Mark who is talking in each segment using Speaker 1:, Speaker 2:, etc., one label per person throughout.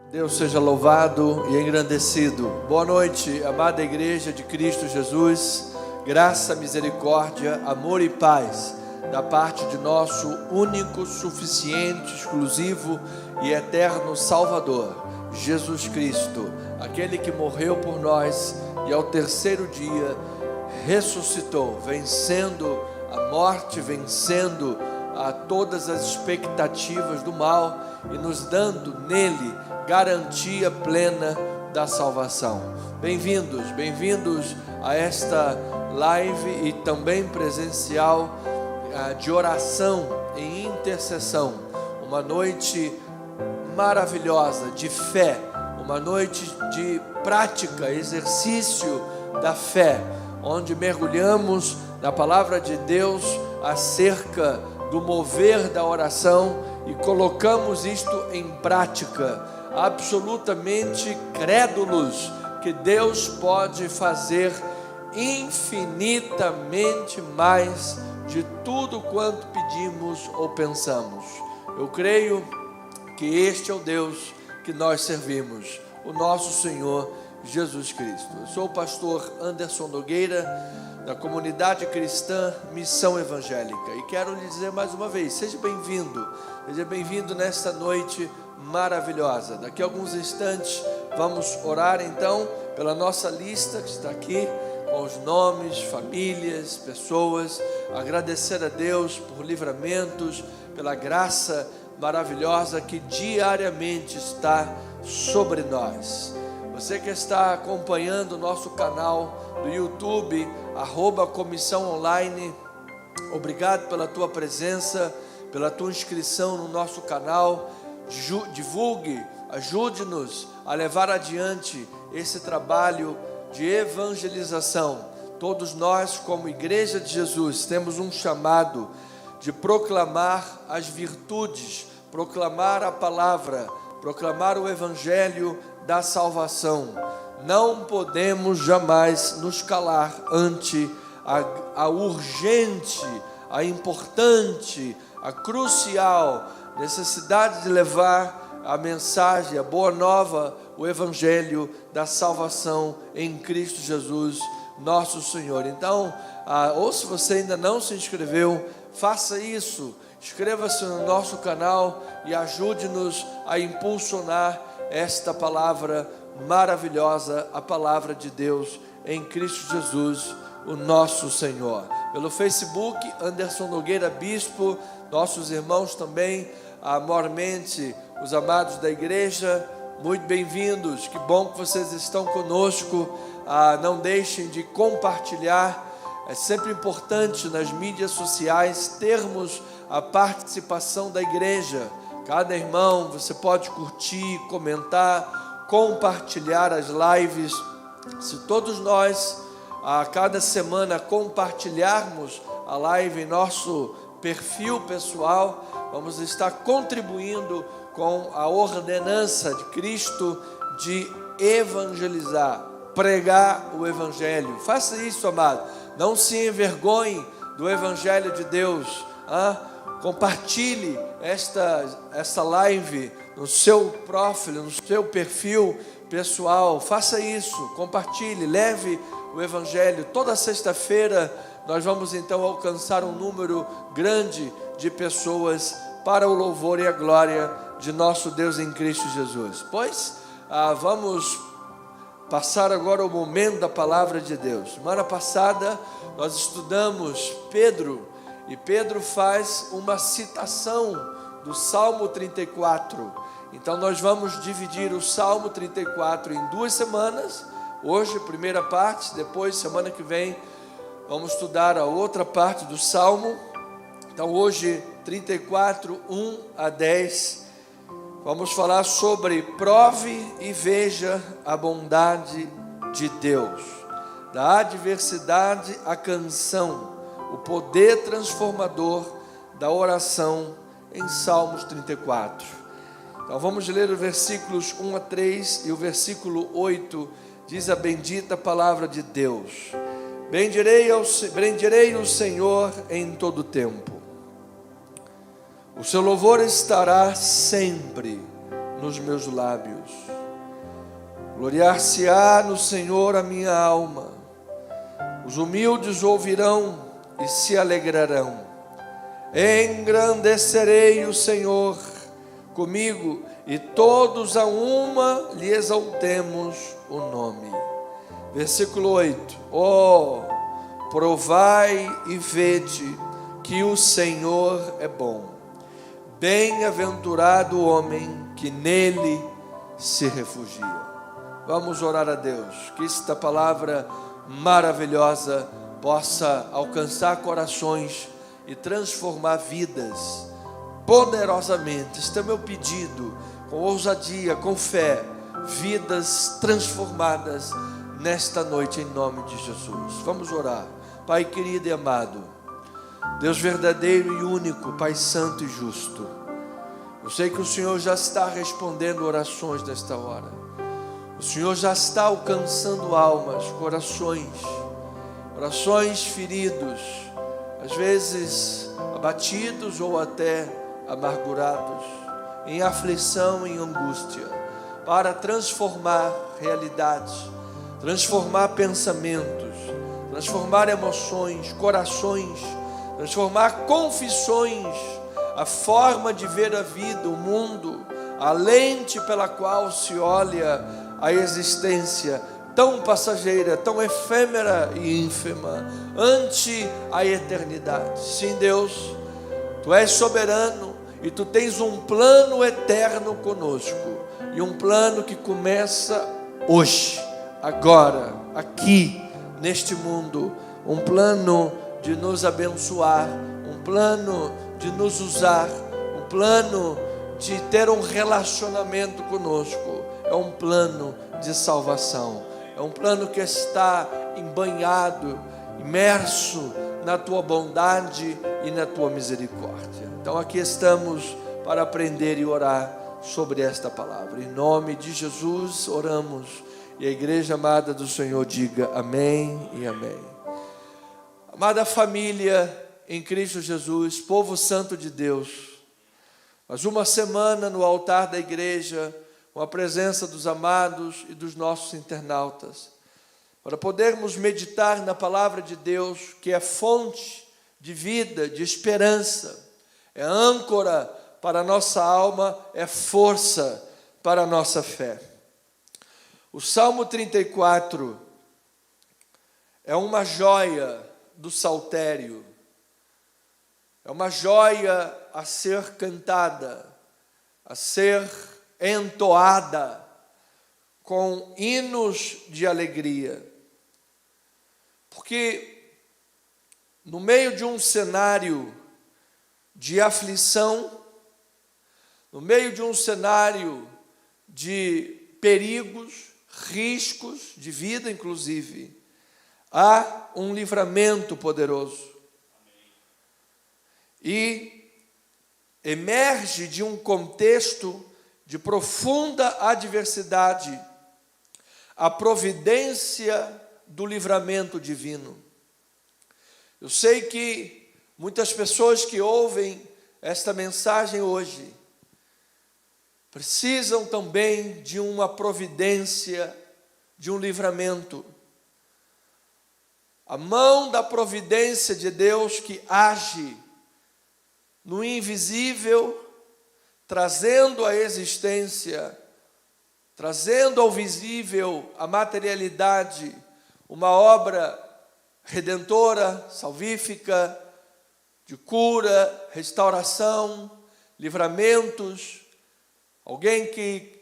Speaker 1: Deus seja louvado e engrandecido. Boa noite, amada Igreja de Cristo Jesus. Graça, misericórdia, amor e paz da parte de nosso único, suficiente, exclusivo e eterno Salvador, Jesus Cristo, aquele que morreu por nós e ao terceiro dia ressuscitou, vencendo a morte, vencendo a todas as expectativas do mal e nos dando nele garantia plena da salvação. Bem-vindos a esta live e também presencial de oração e intercessão. Uma noite maravilhosa de fé, uma noite de prática, exercício da fé, onde mergulhamos na palavra de Deus acerca do mover da oração e colocamos isto em prática, absolutamente crédulos que Deus pode fazer infinitamente mais de tudo quanto pedimos ou pensamos. Eu creio que este é o Deus que nós servimos, o nosso Senhor Jesus Cristo. Eu sou o pastor Anderson Nogueira, da comunidade cristã Missão Evangélica, e quero lhe dizer mais uma vez, seja bem-vindo nesta noite maravilhosa. Daqui a alguns instantes vamos orar então pela nossa lista que está aqui, com os nomes, famílias, pessoas, agradecer a Deus por livramentos, pela graça maravilhosa que diariamente está sobre nós. Você que está acompanhando o nosso canal do YouTube, @Comissão Online, obrigado pela tua presença, pela tua inscrição no nosso canal. Divulgue, ajude-nos a levar adiante esse trabalho de evangelização. Todos nós, como Igreja de Jesus, temos um chamado de proclamar as virtudes, proclamar a palavra, proclamar o Evangelho da salvação. Não podemos jamais nos calar ante a urgente, a importante, a crucial necessidade de levar a mensagem, a boa nova, o Evangelho da salvação em Cristo Jesus, nosso Senhor. Então, ou se você ainda não se inscreveu, faça isso, inscreva-se no nosso canal e ajude-nos a impulsionar esta palavra maravilhosa, a palavra de Deus em Cristo Jesus, o nosso Senhor. Pelo Facebook, Anderson Nogueira Bispo, nossos irmãos também, amormente, os amados da igreja, muito bem-vindos, que bom que vocês estão conosco. Não deixem de compartilhar, é sempre importante nas mídias sociais termos a participação da igreja. Cada irmão, você pode curtir, comentar, compartilhar as lives. Se todos nós, a cada semana, compartilharmos a live em nosso perfil pessoal, vamos estar contribuindo com a ordenança de Cristo de evangelizar, pregar o Evangelho. Faça isso, amado. Não se envergonhe do Evangelho de Deus. Compartilhe esta live no seu profile, no seu perfil pessoal. Faça isso, compartilhe, leve o Evangelho. Toda sexta-feira nós vamos então alcançar um número grande de pessoas para o louvor e a glória de nosso Deus em Cristo Jesus. Pois vamos passar agora o momento da palavra de Deus. Semana passada nós estudamos Pedro, e Pedro faz uma citação do Salmo 34. Então nós vamos dividir o Salmo 34 em 2 semanas. Hoje, primeira parte, depois, semana que vem, vamos estudar a outra parte do Salmo. Então hoje, 34, 1 a 10, vamos falar sobre prove e veja a bondade de Deus. Da adversidade à canção, o poder transformador da oração em Salmos 34. Então vamos ler os versículos 1 a 3 e o versículo 8 diz a bendita palavra de Deus. Bendirei o Senhor em todo tempo. O seu louvor estará sempre nos meus lábios. Gloriar-se-á no Senhor a minha alma. Os humildes ouvirão e se alegrarão. Engrandecerei o Senhor comigo, e todos a uma lhe exaltemos o nome. Versículo 8. Provai e vede que o Senhor é bom. Bem-aventurado o homem que nele se refugia. Vamos orar a Deus, que esta palavra maravilhosa possa alcançar corações e transformar vidas poderosamente. Este é meu pedido, com ousadia, com fé, vidas transformadas nesta noite, em nome de Jesus. Vamos orar. Pai querido e amado, Deus verdadeiro e único, Pai santo e justo, eu sei que o Senhor já está respondendo orações nesta hora. O Senhor já está alcançando almas, corações feridos, às vezes abatidos ou até amargurados, em aflição, em angústia, para transformar realidades, transformar pensamentos, transformar emoções, corações, transformar confissões, a forma de ver a vida, o mundo, a lente pela qual se olha a existência tão passageira, tão efêmera e ínfima, ante a eternidade. Sim, Deus, Tu és soberano e Tu tens um plano eterno conosco, e um plano que começa hoje, agora, aqui, neste mundo, um plano de nos abençoar, um plano de nos usar, um plano de ter um relacionamento conosco. É um plano de salvação, é um plano que está embanhado, imerso na Tua bondade e na Tua misericórdia. Então aqui estamos para aprender e orar sobre esta palavra. Em nome de Jesus oramos, e a igreja amada do Senhor diga amém e amém. Amada família em Cristo Jesus, povo santo de Deus, mais uma semana no altar da igreja, com a presença dos amados e dos nossos internautas, para podermos meditar na palavra de Deus, que é fonte de vida, de esperança, é âncora para a nossa alma, é força para a nossa fé. O Salmo 34 é uma joia do saltério, é uma joia a ser cantada, a ser entoada com hinos de alegria, porque no meio de um cenário de aflição, no meio de um cenário de perigos, riscos de vida inclusive, há um livramento poderoso. E emerge de um contexto de profunda adversidade a providência do livramento divino. Eu sei que muitas pessoas que ouvem esta mensagem hoje precisam também de uma providência, de um livramento. A mão da providência de Deus que age no invisível, trazendo à existência, trazendo ao visível, a materialidade, uma obra redentora, salvífica, de cura, restauração, livramentos. Alguém que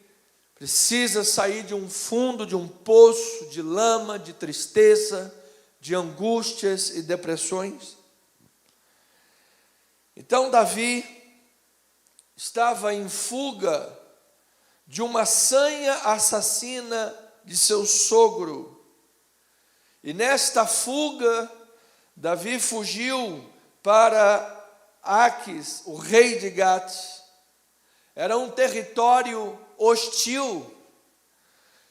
Speaker 1: precisa sair de um fundo, de um poço de lama, de tristeza, de angústias e depressões. Então Davi estava em fuga de uma sanha assassina de seu sogro. E nesta fuga, Davi fugiu para Aquis, o rei de Gate. Era um território hostil.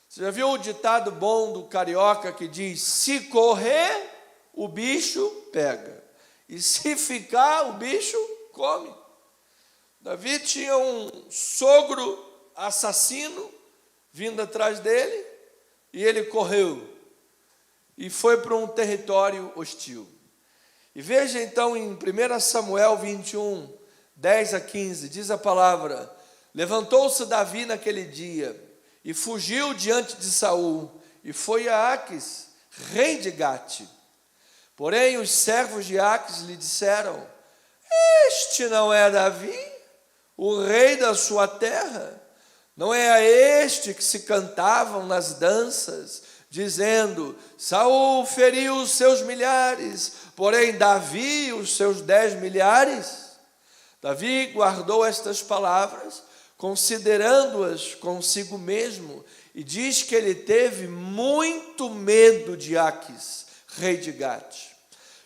Speaker 1: Você já viu o ditado bom do carioca que diz: se correr, o bicho pega, e se ficar, o bicho come. Davi tinha um sogro assassino vindo atrás dele, e ele correu e foi para um território hostil. E veja então em 1 Samuel 21, 10 a 15, diz a palavra: levantou-se Davi naquele dia e fugiu diante de Saul e foi a Aques, rei de Gate. Porém os servos de Aques lhe disseram: este não é Davi, o rei da sua terra? Não é a este que se cantavam nas danças, dizendo: Saul feriu os seus milhares, porém Davi os seus 10 milhares? Davi guardou estas palavras, considerando-as consigo mesmo, e diz que ele teve muito medo de Aques, rei de Gate,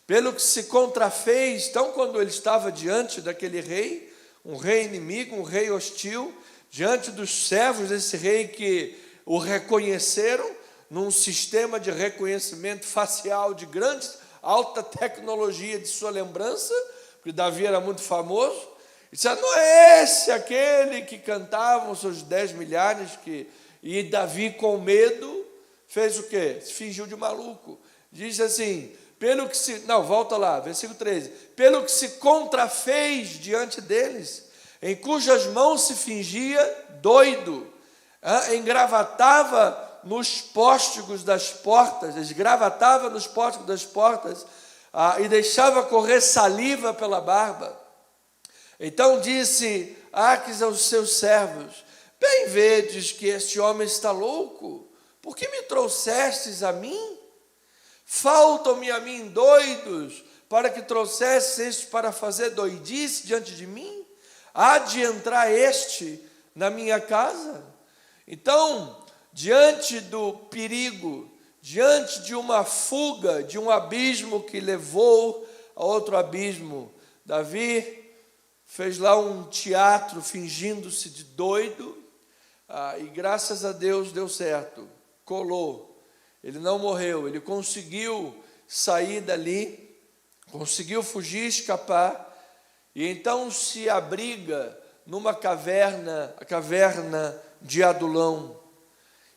Speaker 1: pelo que se contrafez. Então, quando ele estava diante daquele rei, um rei inimigo, um rei hostil, diante dos servos desse rei que o reconheceram num sistema de reconhecimento facial de grande, alta tecnologia de sua lembrança, porque Davi era muito famoso, e disseram: não é esse aquele que cantavam os seus 10 milhares? E Davi, com medo, fez o quê? Se fingiu de maluco. Diz assim, volta lá, versículo 13: pelo que se contrafez diante deles, em cujas mãos se fingia doido, engravatava nos pórticos das portas, e deixava correr saliva pela barba. Então disse Aques aos seus servos: bem vedes que este homem está louco, por que me trouxestes a mim? Faltam-me a mim doidos, para que trouxesses este para fazer doidice diante de mim? Há de entrar este na minha casa? Então, diante do perigo, diante de uma fuga, de um abismo que levou a outro abismo, Davi fez lá um teatro fingindo-se de doido, e graças a Deus deu certo, colou. Ele não morreu, ele conseguiu sair dali, conseguiu fugir, escapar, e então se abriga numa caverna, a caverna de Adulão.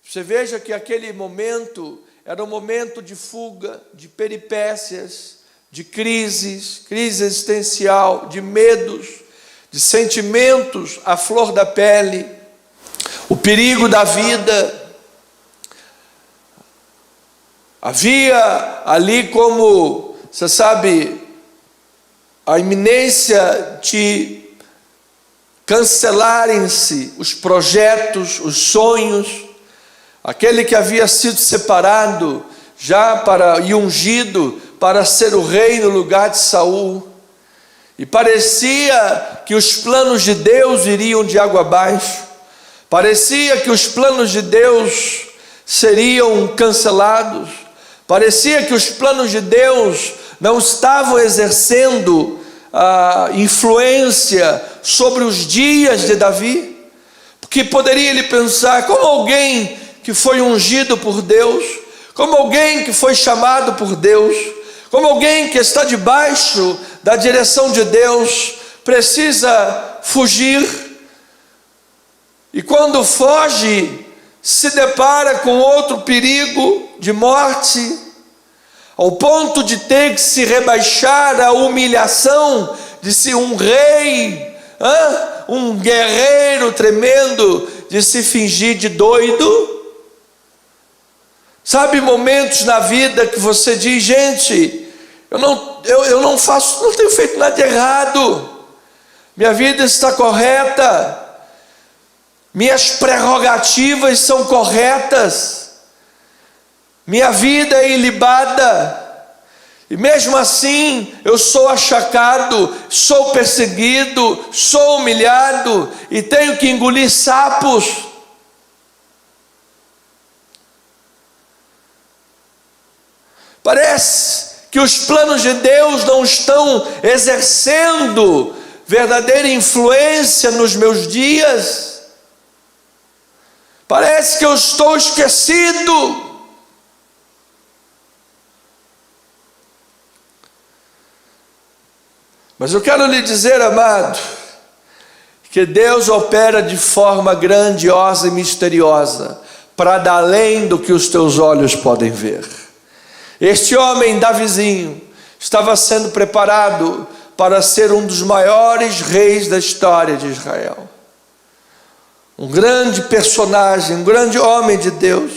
Speaker 1: Você veja que aquele momento era um momento de fuga, de peripécias, de crise existencial, de medos, de sentimentos à flor da pele, o perigo da vida. Havia ali, como você sabe, a iminência de cancelarem-se os projetos, os sonhos. Aquele que havia sido separado e ungido para ser o rei no lugar de Saul, e parecia que os planos de Deus iriam de água abaixo, parecia que os planos de Deus seriam cancelados, parecia que os planos de Deus não estavam exercendo a influência sobre os dias de Davi, porque poderia ele pensar: como alguém que foi ungido por Deus, como alguém que foi chamado por Deus, como alguém que está debaixo da direção de Deus, precisa fugir, e quando foge, se depara com outro perigo de morte, ao ponto de ter que se rebaixar à humilhação de ser um rei, um guerreiro tremendo, de se fingir de doido. Sabe, momentos na vida que você diz: gente, eu não tenho feito nada de errado, minha vida está correta, minhas prerrogativas são corretas, minha vida é ilibada, e mesmo assim eu sou achacado, sou perseguido, sou humilhado e tenho que engolir sapos. Parece que os planos de Deus não estão exercendo verdadeira influência nos meus dias. Parece que eu estou esquecido. Mas eu quero lhe dizer, amado, que Deus opera de forma grandiosa e misteriosa, para dar além do que os teus olhos podem ver. Este homem, Davizinho, estava sendo preparado para ser um dos maiores reis da história de Israel. Um grande personagem, um grande homem de Deus.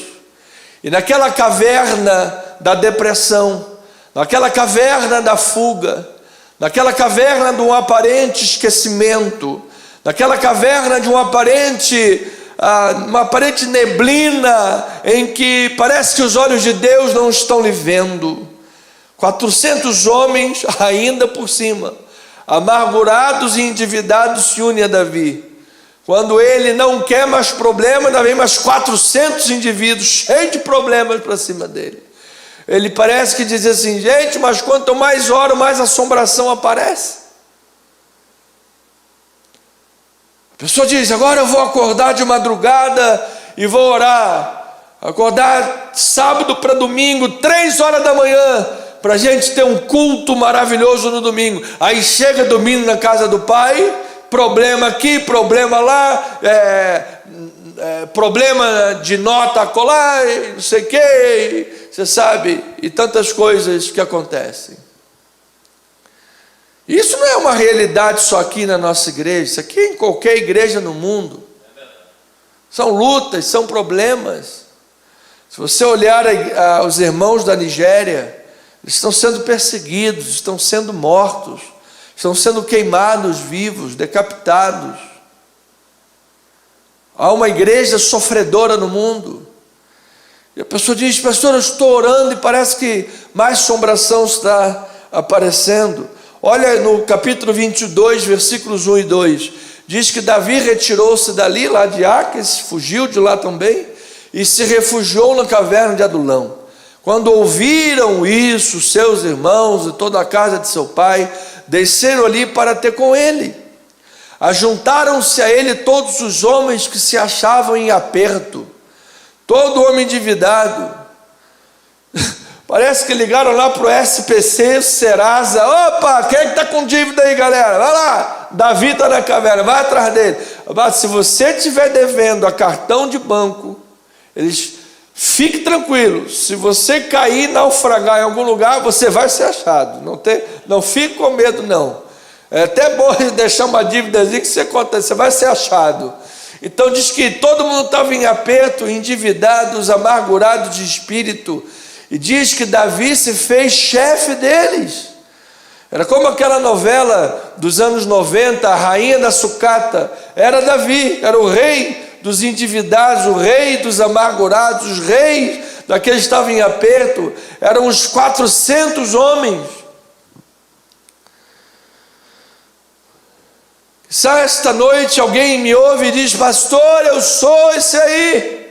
Speaker 1: E naquela caverna da depressão, naquela caverna da fuga, naquela caverna de um aparente esquecimento, naquela caverna de uma aparente neblina, em que parece que os olhos de Deus não estão lhe vendo, 400 homens ainda por cima, amargurados e endividados, se unem a Davi. Quando ele não quer mais problema, ainda vem mais 400 indivíduos cheios de problemas para cima dele. Ele parece que diz assim: gente, mas quanto mais oro, mais assombração aparece. A pessoa diz: agora eu vou acordar de madrugada e vou orar. Acordar sábado para domingo, 3 horas da manhã, para a gente ter um culto maravilhoso no domingo. Aí chega domingo na casa do pai, problema aqui, problema lá, problema de nota acolá, não sei o que, você sabe, e tantas coisas que acontecem. Isso não é uma realidade só aqui na nossa igreja, isso aqui é em qualquer igreja no mundo. São lutas, são problemas. Se você olhar os irmãos da Nigéria, eles estão sendo perseguidos, estão sendo mortos, estão sendo queimados vivos, decapitados. Há uma igreja sofredora no mundo. E a pessoa diz: pastor, eu estou orando e parece que mais assombração está aparecendo. Olha no capítulo 22, versículos 1 e 2. Diz que Davi retirou-se dali, lá de Aques, fugiu de lá também, e se refugiou na caverna de Adulão. Quando ouviram isso, seus irmãos e toda a casa de seu pai desceram ali para ter com ele. Ajuntaram-se a ele todos os homens que se achavam em aperto, todo homem endividado. Parece que ligaram lá para o SPC, Serasa: opa, quem é que está com dívida aí, galera? Vai lá, Davi está na caverna, vai atrás dele. Mas se você estiver devendo a cartão de banco, fique tranquilo, se você cair, naufragar em algum lugar, você vai ser achado. Não fique com medo, não. É até bom deixar uma dívidazinha que você vai ser achado. Então diz que todo mundo estava em aperto, endividados, amargurados de espírito. E diz que Davi se fez chefe deles. Era como aquela novela dos anos 90, a Rainha da Sucata. Era Davi, era o rei dos endividados, o rei dos amargurados, os reis daqueles que estavam em aperto. Eram uns 400 homens. Só esta noite alguém me ouve e diz: pastor, eu sou esse aí.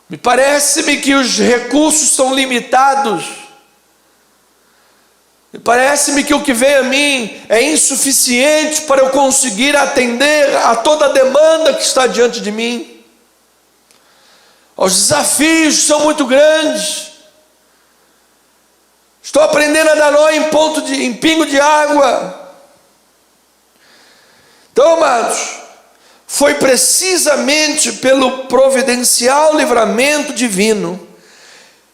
Speaker 1: Me parece-me que os recursos são limitados. Me parece-me que o que vem a mim é insuficiente para eu conseguir atender a toda a demanda que está diante de mim. Os desafios são muito grandes. Estou aprendendo a dar nó em pingo de água. Então, amados, foi precisamente pelo providencial livramento divino,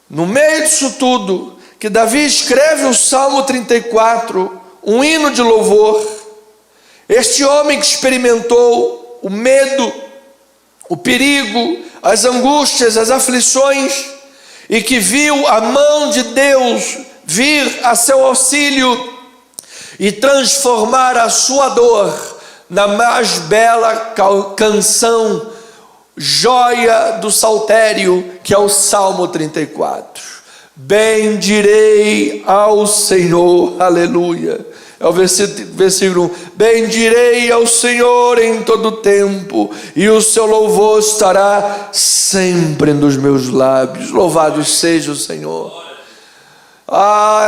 Speaker 1: no meio disso tudo, que Davi escreve o Salmo 34, um hino de louvor. Este homem que experimentou o medo, o perigo, as angústias, as aflições, e que viu a mão de Deus vir a seu auxílio e transformar a sua dor na mais bela canção, joia do saltério, que é o Salmo 34. Bendirei ao Senhor, aleluia. É o versículo 1. Bendirei ao Senhor em todo tempo, e o seu louvor estará sempre nos meus lábios. Louvado seja o Senhor.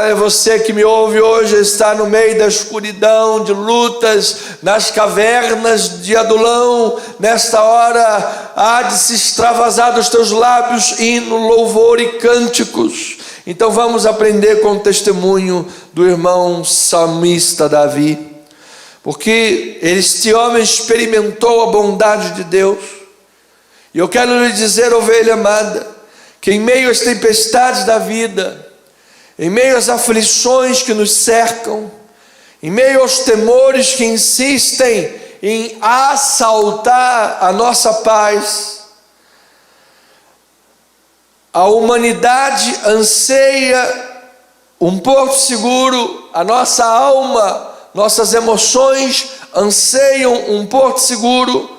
Speaker 1: É você que me ouve hoje, está no meio da escuridão, de lutas, nas cavernas de Adulão. Nesta hora há de se extravasar dos teus lábios hino, louvor e cânticos. Então vamos aprender com o testemunho do irmão salmista Davi. porque este homem experimentou a bondade de Deus. E eu quero lhe dizer, ovelha amada, que em meio às tempestades da vida, em meio às aflições que nos cercam, em meio aos temores que insistem em assaltar a nossa paz, a humanidade anseia um porto seguro, a nossa alma, nossas emoções anseiam um porto seguro,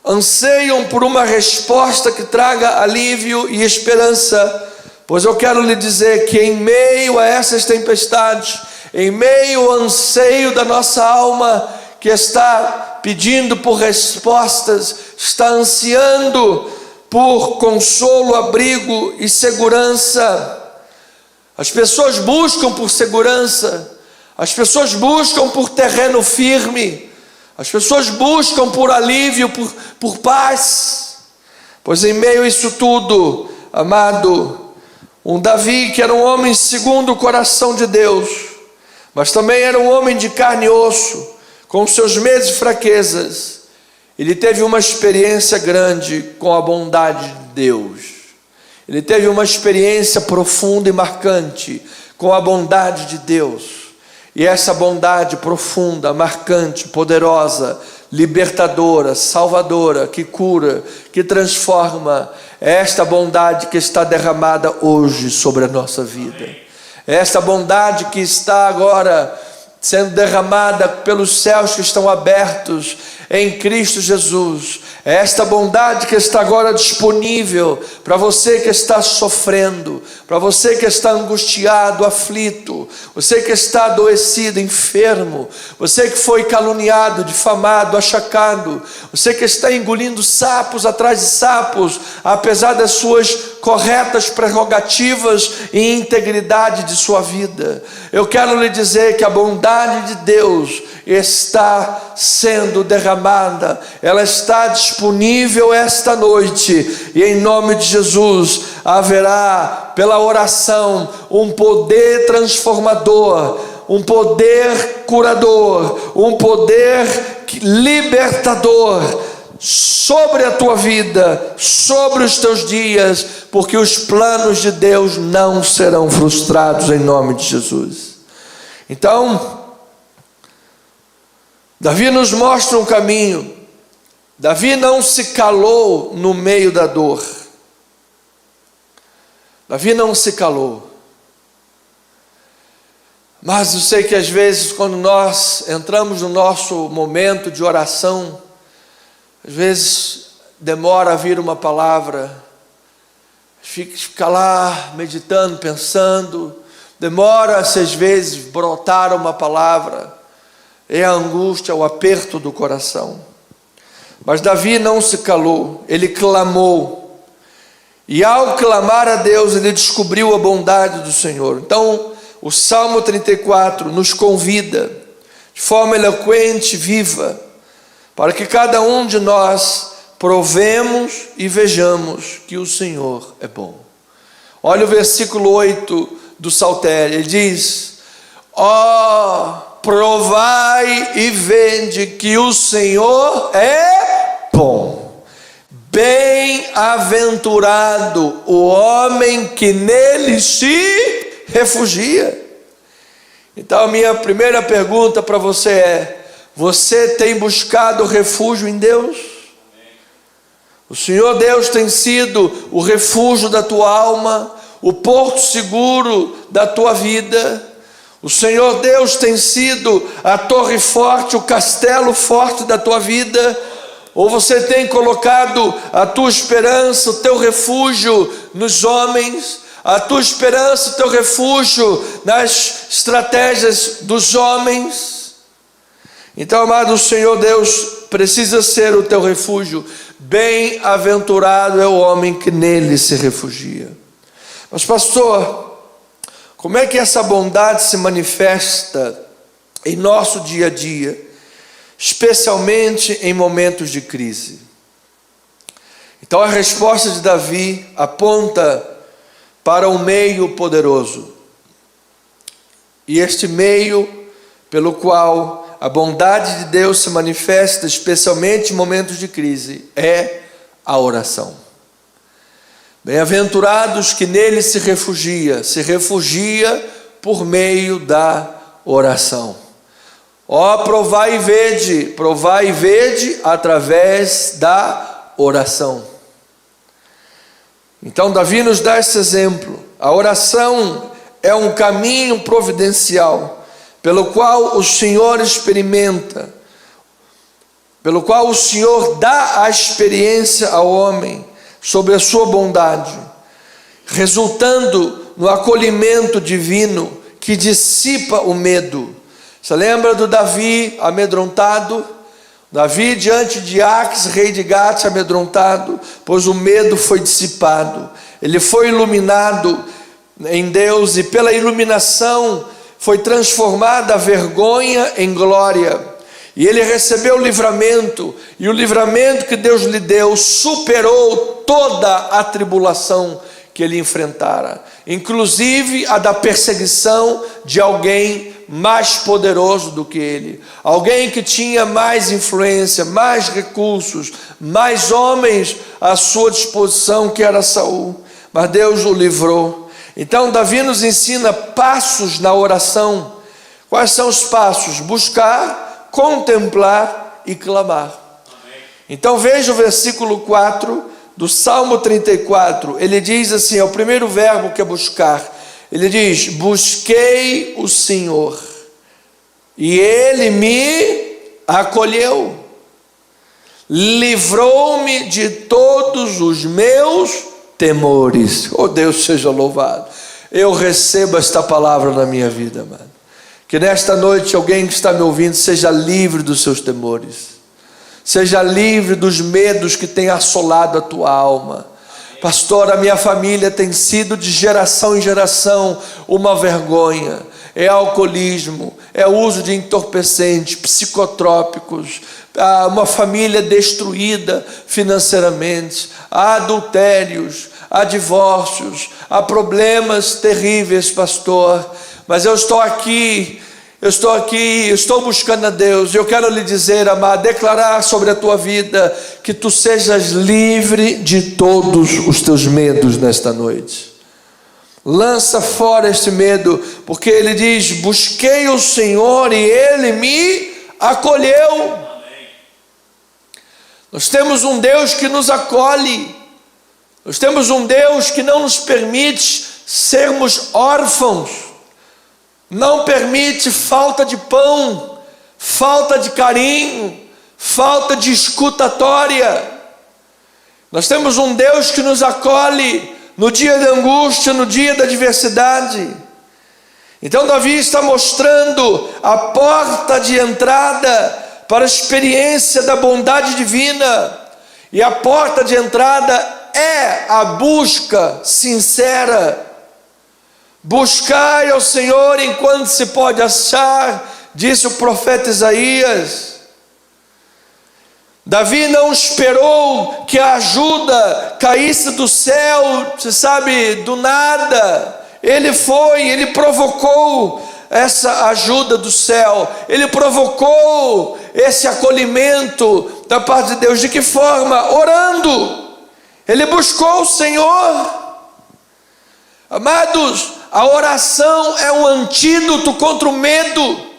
Speaker 1: anseiam por uma resposta que traga alívio e esperança. Pois eu quero lhe dizer que em meio a essas tempestades, em meio ao anseio da nossa alma, que está pedindo por respostas, está ansiando por consolo, abrigo e segurança. As pessoas buscam por segurança, as pessoas buscam por terreno firme, as pessoas buscam por alívio, por paz. Pois em meio a isso tudo, amado, um Davi que era um homem segundo o coração de Deus, mas também era um homem de carne e osso, com seus medos e fraquezas, ele teve uma experiência grande com a bondade de Deus. Ele teve uma experiência profunda e marcante com a bondade de Deus. E essa bondade profunda, marcante, poderosa, libertadora, salvadora, que cura, que transforma, é esta bondade que está derramada hoje sobre a nossa vida. É esta bondade que está agora sendo derramada pelos céus que estão abertos em Cristo Jesus. É esta bondade que está agora disponível para você que está sofrendo, para você que está angustiado, aflito, você que está adoecido, enfermo, você que foi caluniado, difamado, achacado, você que está engolindo sapos atrás de sapos, apesar das suas corretas prerrogativas e integridade de sua vida. Eu quero lhe dizer que a bondade de Deus está sendo derramada, ela está disponível esta noite, e em nome de Jesus haverá pela oração um poder transformador, um poder curador, um poder libertador sobre a tua vida, sobre os teus dias, porque os planos de Deus não serão frustrados em nome de Jesus. Então, Davi nos mostra um caminho. Davi não se calou no meio da dor. Davi não se calou. Mas eu sei que às vezes quando nós entramos no nosso momento de oração, às vezes demora a vir uma palavra, fica lá meditando, pensando, demora-se às vezes brotar uma palavra, é a angústia, o aperto do coração. Mas Davi não se calou, ele clamou, e ao clamar a Deus, ele descobriu a bondade do Senhor. Então, o Salmo 34 nos convida, de forma eloquente, viva, para que cada um de nós provemos e vejamos que o Senhor é bom. Olha o versículo 8 do Saltério, ele diz: provai e vede que o Senhor é bom. Bem-aventurado o homem que nele se refugia. Então a minha primeira pergunta para você é: você tem buscado refúgio em Deus? O Senhor Deus tem sido o refúgio da tua alma, o porto seguro da tua vida? O Senhor Deus tem sido a torre forte, o castelo forte da tua vida? Ou você tem colocado a tua esperança, o teu refúgio nos homens, a tua esperança, o teu refúgio nas estratégias dos homens? Então, amado, o Senhor Deus precisa ser o teu refúgio. Bem-aventurado é o homem que nele se refugia. Mas pastor, como é que essa bondade se manifesta em nosso dia a dia, especialmente em momentos de crise? Então a resposta de Davi aponta para um meio poderoso, e este meio pelo qual a bondade de Deus se manifesta especialmente em momentos de crise, é a oração. Bem-aventurados que nele se refugia por meio da oração. Ó, provai e vede através da oração. Então Davi nos dá esse exemplo. A oração é um caminho providencial, pelo qual o Senhor experimenta, pelo qual o Senhor dá a experiência ao homem sobre a sua bondade, resultando no acolhimento divino que dissipa o medo. Você lembra do Davi amedrontado? Davi diante de Aques, rei de Gate, amedrontado, pois o medo foi dissipado. Ele foi iluminado em Deus, e pela iluminação foi transformada a vergonha em glória. E ele recebeu o livramento, e o livramento que Deus lhe deu superou toda a tribulação que ele enfrentara, inclusive a da perseguição de alguém mais poderoso do que ele, alguém que tinha mais influência, mais recursos, mais homens à sua disposição, que era Saul, mas Deus o livrou. Então Davi nos ensina passos na oração. Quais são os passos? Buscar, contemplar e clamar. Amém. Então veja o versículo 4 do Salmo 34, ele diz assim, é o primeiro verbo que é buscar. Ele diz: busquei o Senhor e Ele me acolheu, livrou-me de todos os meus temores. Oh, Deus seja louvado. Eu recebo esta palavra na minha vida, mano. Que nesta noite alguém que está me ouvindo seja livre dos seus temores, seja livre dos medos que têm assolado a tua alma. Pastor, a minha família tem sido de geração em geração uma vergonha. É alcoolismo, é uso de entorpecentes, psicotrópicos, uma família destruída financeiramente, há adultérios, há divórcios, há problemas terríveis, pastor. Mas eu estou aqui, estou buscando a Deus. Eu quero lhe dizer, amado, declarar sobre a tua vida que tu sejas livre de todos os teus medos nesta noite. Lança fora este medo, porque ele diz: busquei o Senhor e Ele me acolheu. Amém. Nós temos um Deus que nos acolhe. Nós temos um Deus que não nos permite sermos órfãos, não permite falta de pão, falta de carinho, falta de escutatória. Nós temos um Deus que nos acolhe no dia da angústia, no dia da adversidade. Então Davi está mostrando a porta de entrada para a experiência da bondade divina, e a porta de entrada é a busca sincera. Buscai ao Senhor enquanto se pode achar, disse o profeta Isaías. Davi não esperou que a ajuda caísse do céu, você sabe, do nada. Ele provocou essa ajuda do céu, ele provocou esse acolhimento da parte de Deus. De que forma? Orando. Ele buscou o Senhor. Amados, a oração é um antídoto contra o medo.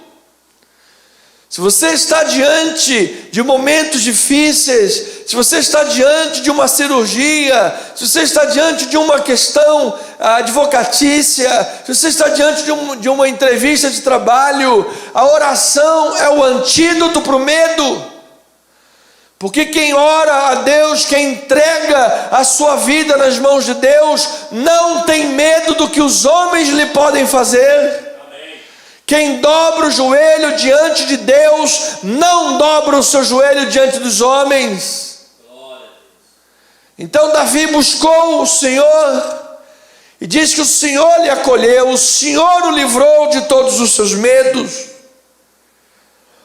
Speaker 1: Se você está diante de momentos difíceis, se você está diante de uma cirurgia, se você está diante de uma questão advocatícia, se você está diante de uma entrevista de trabalho, a oração é o antídoto para o medo. Porque quem ora a Deus, quem entrega a sua vida nas mãos de Deus, não tem medo do que os homens lhe podem fazer. Quem dobra o joelho diante de Deus, não dobra o seu joelho diante dos homens. Então Davi buscou o Senhor, e diz que o Senhor lhe acolheu, o Senhor o livrou de todos os seus medos.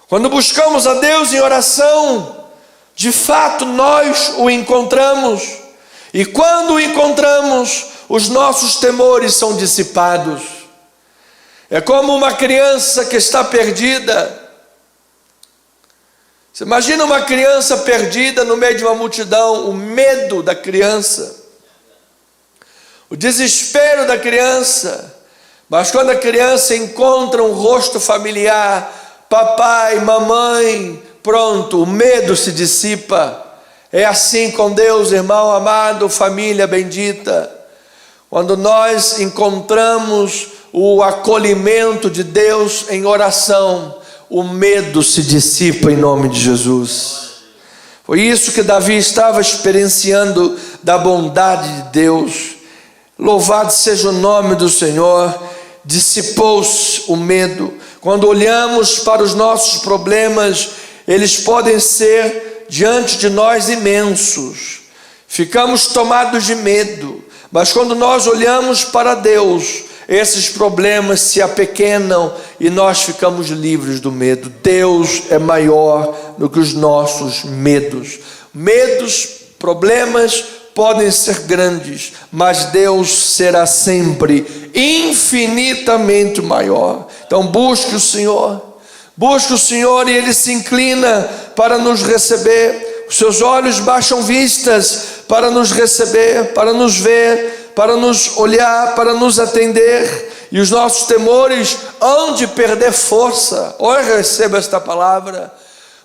Speaker 1: Quando buscamos a Deus em oração, de fato nós o encontramos, e quando o encontramos, os nossos temores são dissipados. É como uma criança que está perdida, Você imagina uma criança perdida no meio de uma multidão, o medo da criança, o desespero da criança. Mas quando a criança encontra um rosto familiar, papai, mamãe, pronto, o medo se dissipa. É assim com Deus, irmão amado, família bendita. Quando nós encontramos o acolhimento de Deus em oração, o medo se dissipa em nome de Jesus. Foi isso que Davi estava experienciando da bondade de Deus. Louvado seja o nome do Senhor. Dissipou-se o medo. Quando olhamos para os nossos problemas, eles podem ser diante de nós imensos. Ficamos tomados de medo, mas quando nós olhamos para Deus, esses problemas se apequenam e nós ficamos livres do medo. Deus é maior do que os nossos medos. Medos, problemas podem ser grandes, mas Deus será sempre infinitamente maior. Então busque o Senhor e Ele se inclina para nos receber. Os seus olhos baixam vistas para nos receber, para nos ver, para nos olhar, para nos atender. E os nossos temores hão de perder força. Ora, receba esta palavra.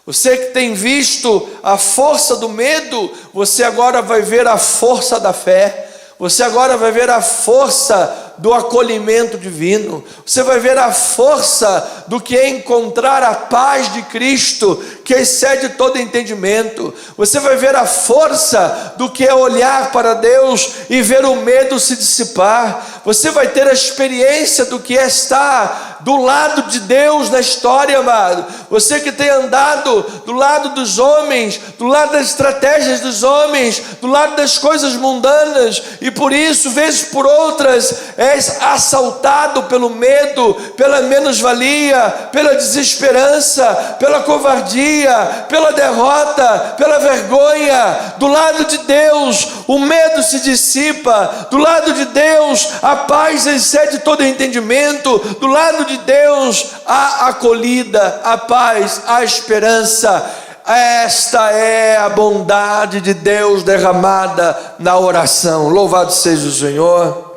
Speaker 1: Você que tem visto a força do medo, você agora vai ver a força da fé. Você agora vai ver a força do acolhimento divino. Você vai ver a força do que é encontrar a paz de Cristo, que excede todo entendimento. Você vai ver a força do que é olhar para Deus e ver o medo se dissipar. Você vai ter a experiência do que é estar do lado de Deus na história, amado. Você que tem andado do lado dos homens, do lado das estratégias dos homens, do lado das coisas mundanas, e por isso, vezes por outras, és assaltado pelo medo, pela menos-valia, pela desesperança, pela covardia, pela derrota, pela vergonha. Do lado de Deus, o medo se dissipa. Do lado de Deus, a paz excede todo entendimento. Do lado de Deus, a acolhida, a paz, a esperança. Esta é a bondade de Deus derramada na oração. Louvado seja o Senhor.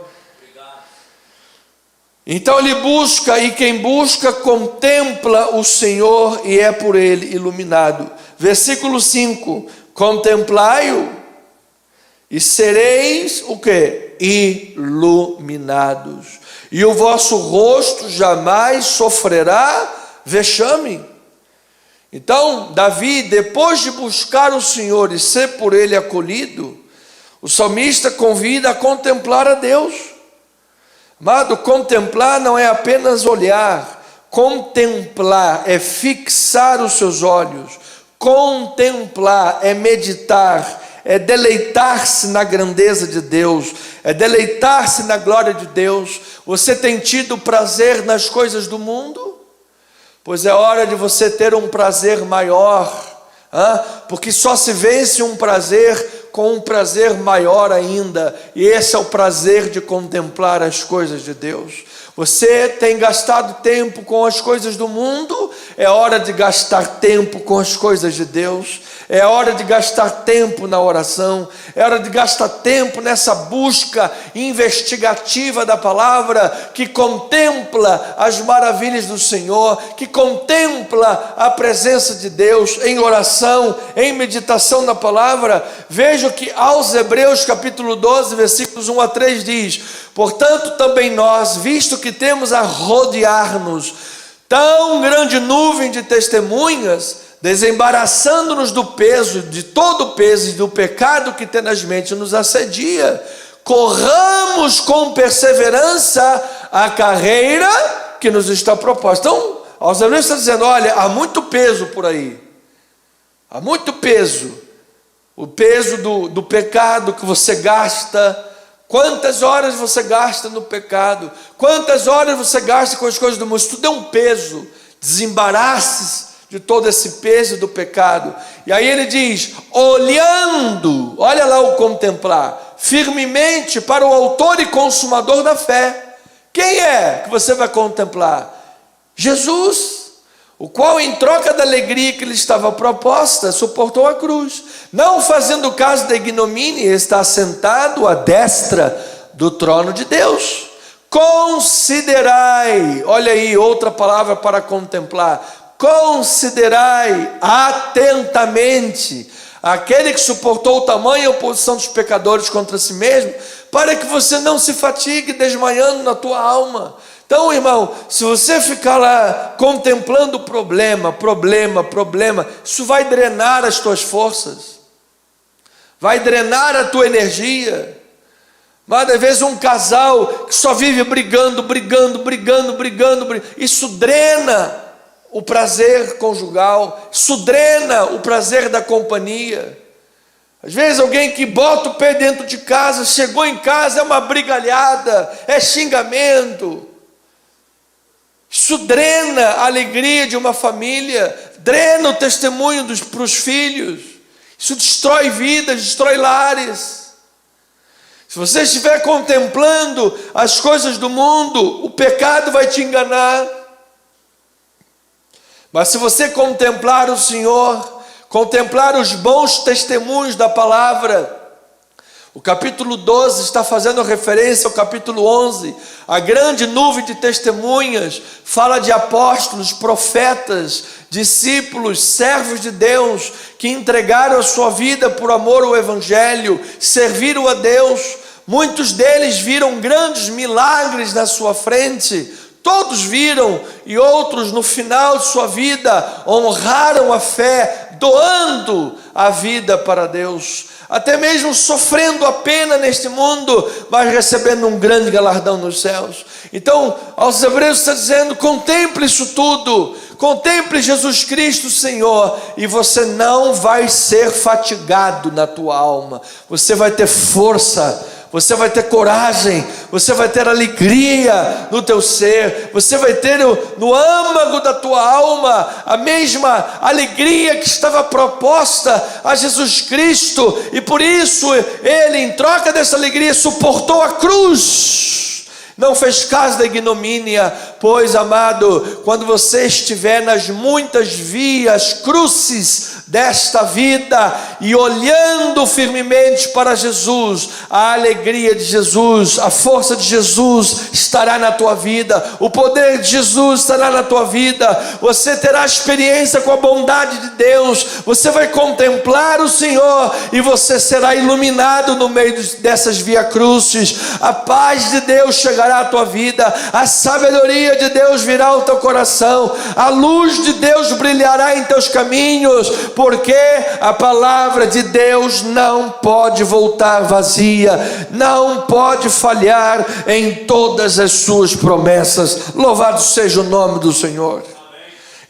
Speaker 1: Então ele busca, e quem busca contempla o Senhor e é por ele iluminado. Versículo 5: contemplai-o e sereis o quê? Iluminados, e o vosso rosto jamais sofrerá vexame. Então Davi, depois de buscar o Senhor e ser por ele acolhido, o salmista convida a contemplar a Deus. Amado, contemplar não é apenas olhar. Contemplar é fixar os seus olhos. Contemplar é meditar, é deleitar-se na grandeza de Deus, é deleitar-se na glória de Deus. Você tem tido prazer nas coisas do mundo? Pois é hora de você ter um prazer maior, porque só se vence um prazer com um prazer maior ainda, e esse é o prazer de contemplar as coisas de Deus. Você tem gastado tempo com as coisas do mundo, é hora de gastar tempo com as coisas de Deus, é hora de gastar tempo na oração, é hora de gastar tempo nessa busca investigativa da palavra, que contempla as maravilhas do Senhor, que contempla a presença de Deus em oração, em meditação na palavra. Veja que aos Hebreus capítulo 12, versículos 1 a 3 diz: portanto também nós, visto que temos a rodear-nos tão grande nuvem de testemunhas, desembaraçando-nos do peso, de todo o peso e do pecado que tenazmente nos assedia, corramos com perseverança a carreira que nos está proposta. Então, aos Hebreus está dizendo: olha, há muito peso por aí, há muito peso, o peso do pecado que você gasta. Quantas horas você gasta no pecado? Quantas horas você gasta com as coisas do mundo? Isso tudo é um peso. Desembarace de todo esse peso do pecado. E aí ele diz: olhando, olha lá o contemplar, firmemente para o autor e consumador da fé. Quem é que você vai contemplar? Jesus, o qual em troca da alegria que lhe estava proposta, suportou a cruz, não fazendo caso da ignomínia, está sentado à destra do trono de Deus. Considerai, olha aí outra palavra para contemplar, considerai atentamente aquele que suportou tamanha oposição dos pecadores contra si mesmo, para que você não se fatigue desmaiando na tua alma. Então, irmão, se você ficar lá contemplando problema, isso vai drenar as tuas forças, vai drenar a tua energia. Mas às vezes um casal que só vive brigando, isso drena o prazer conjugal, isso drena o prazer da companhia. Às vezes alguém que bota o pé dentro de casa, chegou em casa, é uma brigalhada, é xingamento. Isso drena a alegria de uma família, drena o testemunho para os filhos. Isso destrói vidas, destrói lares. Se você estiver contemplando as coisas do mundo, o pecado vai te enganar. Mas se você contemplar o Senhor, contemplar os bons testemunhos da palavra, o capítulo 12 está fazendo referência ao capítulo 11, a grande nuvem de testemunhas, fala de apóstolos, profetas, discípulos, servos de Deus, que entregaram a sua vida por amor ao Evangelho, serviram a Deus. Muitos deles viram grandes milagres na sua frente, todos viram, e outros no final de sua vida honraram a fé, doando a vida para Deus, até mesmo sofrendo a pena neste mundo, mas recebendo um grande galardão nos céus. Então, aos Hebreus está dizendo: contemple isso tudo, contemple Jesus Cristo, Senhor, e você não vai ser fatigado na tua alma, você vai ter força, você vai ter coragem, você vai ter alegria no teu ser, você vai ter no âmago da tua alma a mesma alegria que estava proposta a Jesus Cristo, e por isso Ele, em troca dessa alegria, suportou a cruz, não fez caso da ignomínia. Pois, amado, quando você estiver nas muitas vias crucis desta vida e olhando firmemente para Jesus, a alegria de Jesus, a força de Jesus estará na tua vida, o poder de Jesus estará na tua vida, você terá experiência com a bondade de Deus, você vai contemplar o Senhor e você será iluminado no meio dessas vias crucis. A paz de Deus chegará à tua vida, a sabedoria de Deus virá ao teu coração, a luz de Deus brilhará em teus caminhos, porque a palavra de Deus não pode voltar vazia, não pode falhar em todas as suas promessas. Louvado seja o nome do Senhor.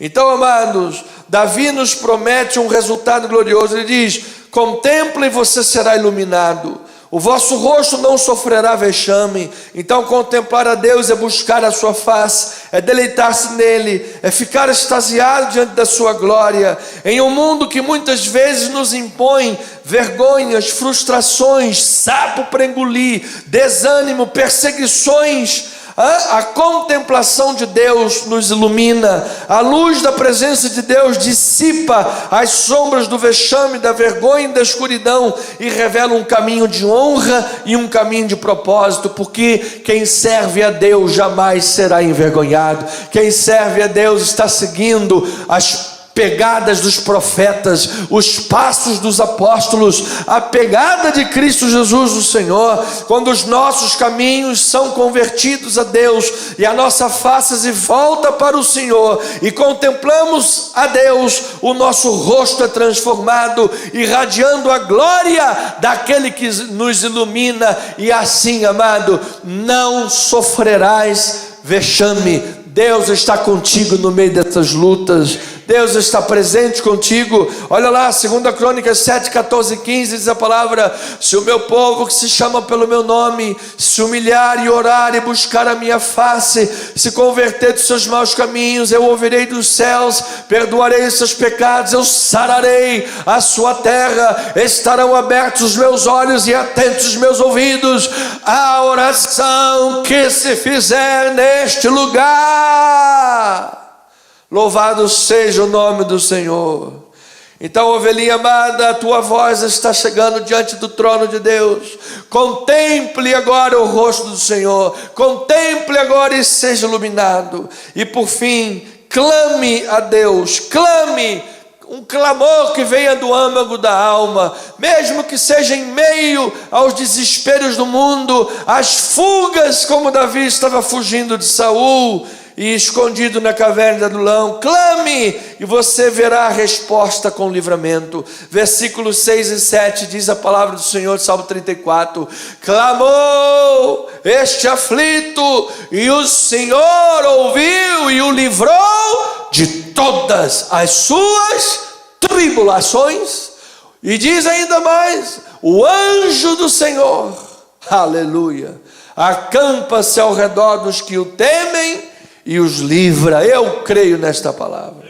Speaker 1: Então, amados, Davi nos promete um resultado glorioso. Ele diz: contemple e você será iluminado, o vosso rosto não sofrerá vexame. Então, contemplar a Deus é buscar a sua face, é deleitar-se nele, é ficar extasiado diante da sua glória. Em um mundo que muitas vezes nos impõe vergonhas, frustrações, sapo para engolir, desânimo, perseguições, a contemplação de Deus nos ilumina, a luz da presença de Deus dissipa as sombras do vexame, da vergonha e da escuridão, e revela um caminho de honra e um caminho de propósito, porque quem serve a Deus jamais será envergonhado. Quem serve a Deus está seguindo as pegadas dos profetas, os passos dos apóstolos, a pegada de Cristo Jesus o Senhor. Quando os nossos caminhos são convertidos a Deus e a nossa face se volta para o Senhor e contemplamos a Deus, o nosso rosto é transformado, irradiando a glória daquele que nos ilumina, e assim, amado, não sofrerás vexame. Deus está contigo no meio dessas lutas, Deus está presente contigo. Olha lá, 2 Crônicas 7, 14 e 15, diz a palavra: se o meu povo que se chama pelo meu nome se humilhar e orar e buscar a minha face, se converter dos seus maus caminhos, eu ouvirei dos céus, perdoarei os seus pecados, eu sararei a sua terra, estarão abertos os meus olhos e atentos os meus ouvidos à oração que se fizer neste lugar. Louvado seja o nome do Senhor. Então, ovelhinha amada, a tua voz está chegando diante do trono de Deus. Contemple agora o rosto do Senhor. Contemple agora e seja iluminado. E por fim, clame a Deus. Clame, um clamor que venha do âmago da alma. Mesmo que seja em meio aos desesperos do mundo, às fugas, como Davi estava fugindo de Saul e escondido na caverna de Adulão, clame e você verá a resposta com livramento. Versículos 6 e 7 diz a palavra do Senhor, Salmo 34: clamou este aflito e o Senhor ouviu e o livrou de todas as suas tribulações. E diz ainda mais: o anjo do Senhor, aleluia, acampa-se ao redor dos que o temem e os livra. Eu creio nesta palavra.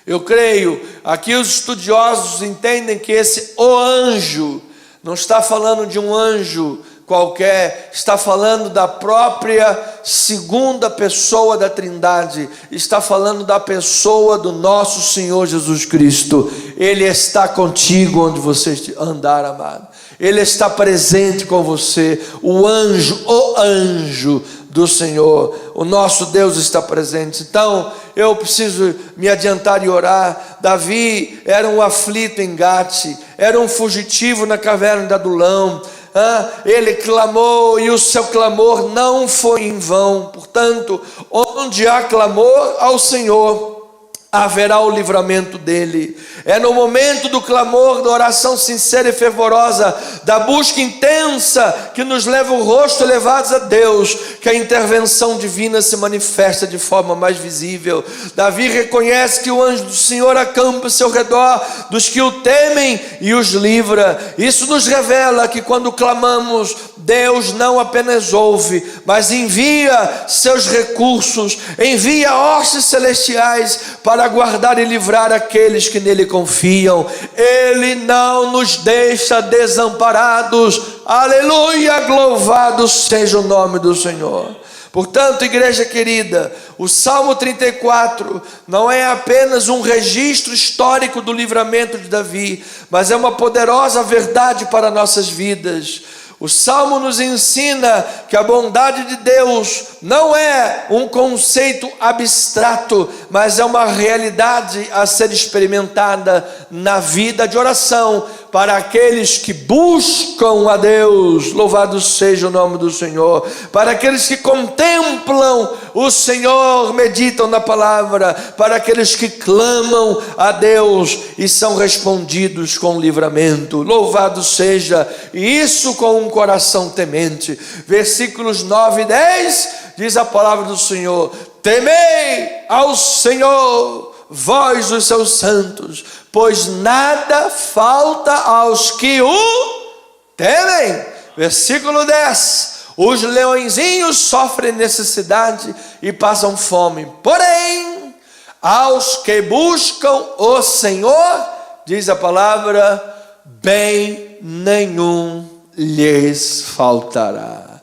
Speaker 1: Eu creio. Aqui os estudiosos entendem que esse o anjo não está falando de um anjo qualquer, está falando da própria segunda pessoa da Trindade, está falando da pessoa do nosso Senhor Jesus Cristo. Ele está contigo onde você andar, amado. Ele está presente com você. O anjo do Senhor, o nosso Deus está presente. Então eu preciso me adiantar e orar. Davi era um aflito em Gate, era um fugitivo na caverna de Adulão. Ele clamou e o seu clamor não foi em vão. Portanto, onde há clamor ao Senhor, haverá o livramento dele. É no momento do clamor, da oração sincera e fervorosa, da busca intensa que nos leva o rosto elevados a Deus, que a intervenção divina se manifesta de forma mais visível. Davi reconhece que o anjo do Senhor acampa-se ao redor dos que o temem e os livra. Isso nos revela que quando clamamos, Deus não apenas ouve, mas envia seus recursos, envia hostes celestiais para guardar e livrar aqueles que nele confiam. Ele não nos deixa desamparados. Aleluia, louvado seja o nome do Senhor. Portanto, igreja querida, o Salmo 34 não é apenas um registro histórico do livramento de Davi, mas é uma poderosa verdade para nossas vidas. O Salmo nos ensina que a bondade de Deus não é um conceito abstrato, mas é uma realidade a ser experimentada na vida de oração para aqueles que buscam a Deus. Louvado seja o nome do Senhor. Para aqueles que contemplam o Senhor, meditam na palavra, para aqueles que clamam a Deus e são respondidos com livramento. Louvado seja, e isso com um coração temente. Versículos 9 e 10 diz a palavra do Senhor: temei ao Senhor, vós os seus santos, pois nada falta aos que o temem. Versículo 10: os leõezinhos sofrem necessidade e passam fome, porém aos que buscam o Senhor, diz a palavra, bem nenhum lhes faltará.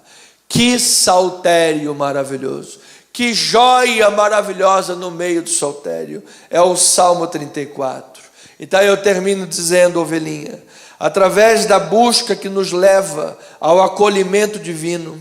Speaker 1: Que saltério maravilhoso, que joia maravilhosa no meio do saltério, é o Salmo 34. Então eu termino dizendo, ovelhinha, através da busca que nos leva ao acolhimento divino,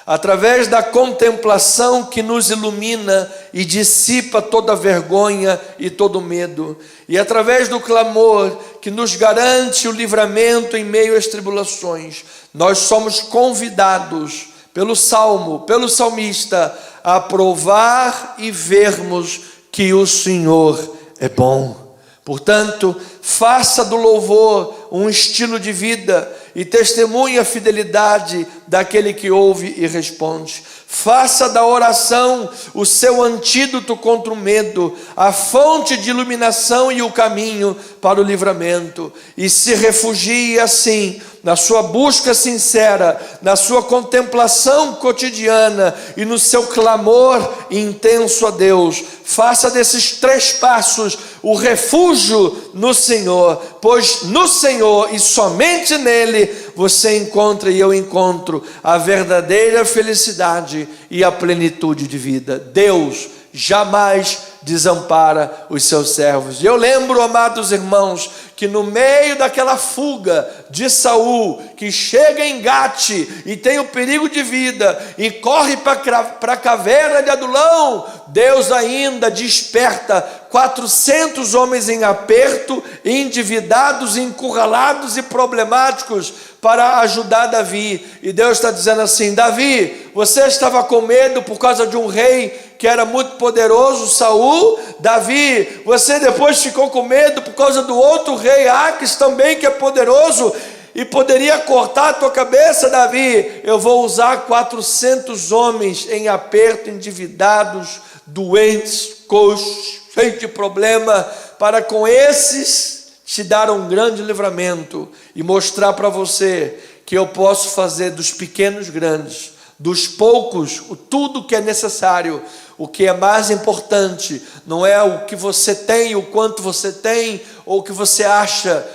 Speaker 1: através da contemplação que nos ilumina e dissipa toda vergonha e todo medo, e através do clamor que nos garante o livramento em meio às tribulações, nós somos convidados pelo Salmo, pelo salmista, a provar e vermos que o Senhor é bom. Portanto, faça do louvor um estilo de vida e testemunhe a fidelidade daquele que ouve e responde. Faça da oração o seu antídoto contra o medo, a fonte de iluminação e o caminho para o livramento. E se refugie assim, na sua busca sincera, na sua contemplação cotidiana e no seu clamor intenso a Deus. Faça desses 3 passos o refúgio no Senhor, pois no Senhor e somente nele você encontra e eu encontro a verdadeira felicidade e a plenitude de vida. Deus jamais desampara os seus servos. E eu lembro, amados irmãos, que no meio daquela fuga de Saul, que chega em Gate e tem o perigo de vida e corre para a caverna de Adulão, Deus ainda desperta 400 homens em aperto, endividados, encurralados e problemáticos para ajudar Davi. E Deus está dizendo assim: Davi, você estava com medo por causa de um rei que era muito poderoso, Saul. Davi, você depois ficou com medo por causa do outro rei, Aques, também, que é poderoso e poderia cortar a tua cabeça. Davi, eu vou usar 400 homens em aperto, endividados, doentes, coxos, cheios de problema, para com esses te dar um grande livramento e mostrar para você que eu posso fazer dos pequenos grandes, dos poucos tudo que é necessário. O que é mais importante não é o que você tem, o quanto você tem, ou o que você acha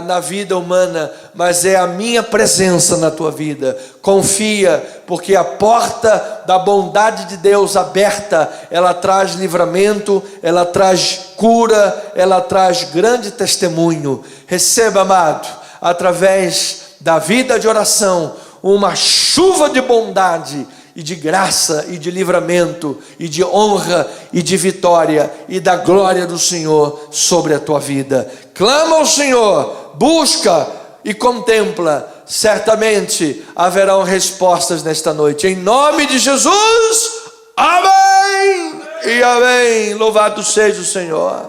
Speaker 1: na vida humana, mas é a minha presença na tua vida. Confia, porque a porta da bondade de Deus aberta, ela traz livramento, ela traz cura, ela traz grande testemunho. Receba, amado, através da vida de oração, uma chuva de bondade e de graça e de livramento e de honra e de vitória e da glória do Senhor sobre a tua vida. Clama ao Senhor, busca e contempla, certamente haverão respostas nesta noite, em nome de Jesus. Amém e amém. Louvado seja o Senhor.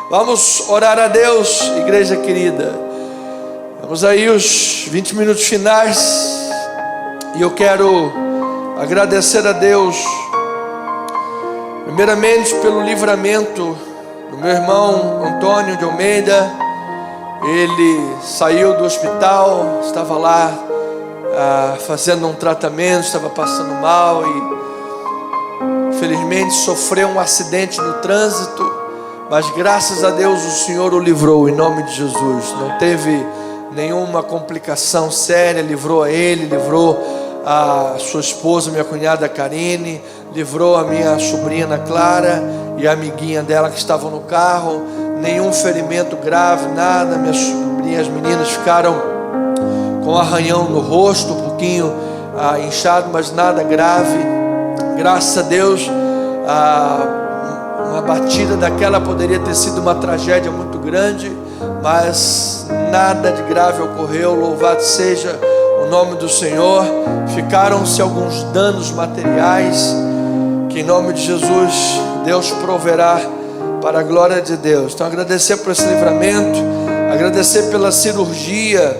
Speaker 1: Vamos orar a Deus, igreja querida. Vamos aí os 20 minutos finais, e eu quero agradecer a Deus, primeiramente pelo livramento do meu irmão Antônio de Almeida. Ele saiu do hospital, estava lá fazendo um tratamento, estava passando mal e infelizmente sofreu um acidente no trânsito, mas graças a Deus o Senhor o livrou em nome de Jesus. Não teve nenhuma complicação séria, livrou a ele, livrou a sua esposa, minha cunhada Karine, livrou a minha sobrinha Ana Clara e a amiguinha dela que estavam no carro. Nenhum ferimento grave, nada. Minhas sobrinhas, as meninas ficaram com arranhão no rosto, um pouquinho inchado, mas nada grave. Graças a Deus. Uma batida daquela poderia ter sido uma tragédia muito grande, mas nada de grave ocorreu. Louvado seja o nome do Senhor. Ficaram-se alguns danos materiais, que em nome de Jesus Deus proverá para a glória de Deus. Então agradecer por esse livramento, agradecer pela cirurgia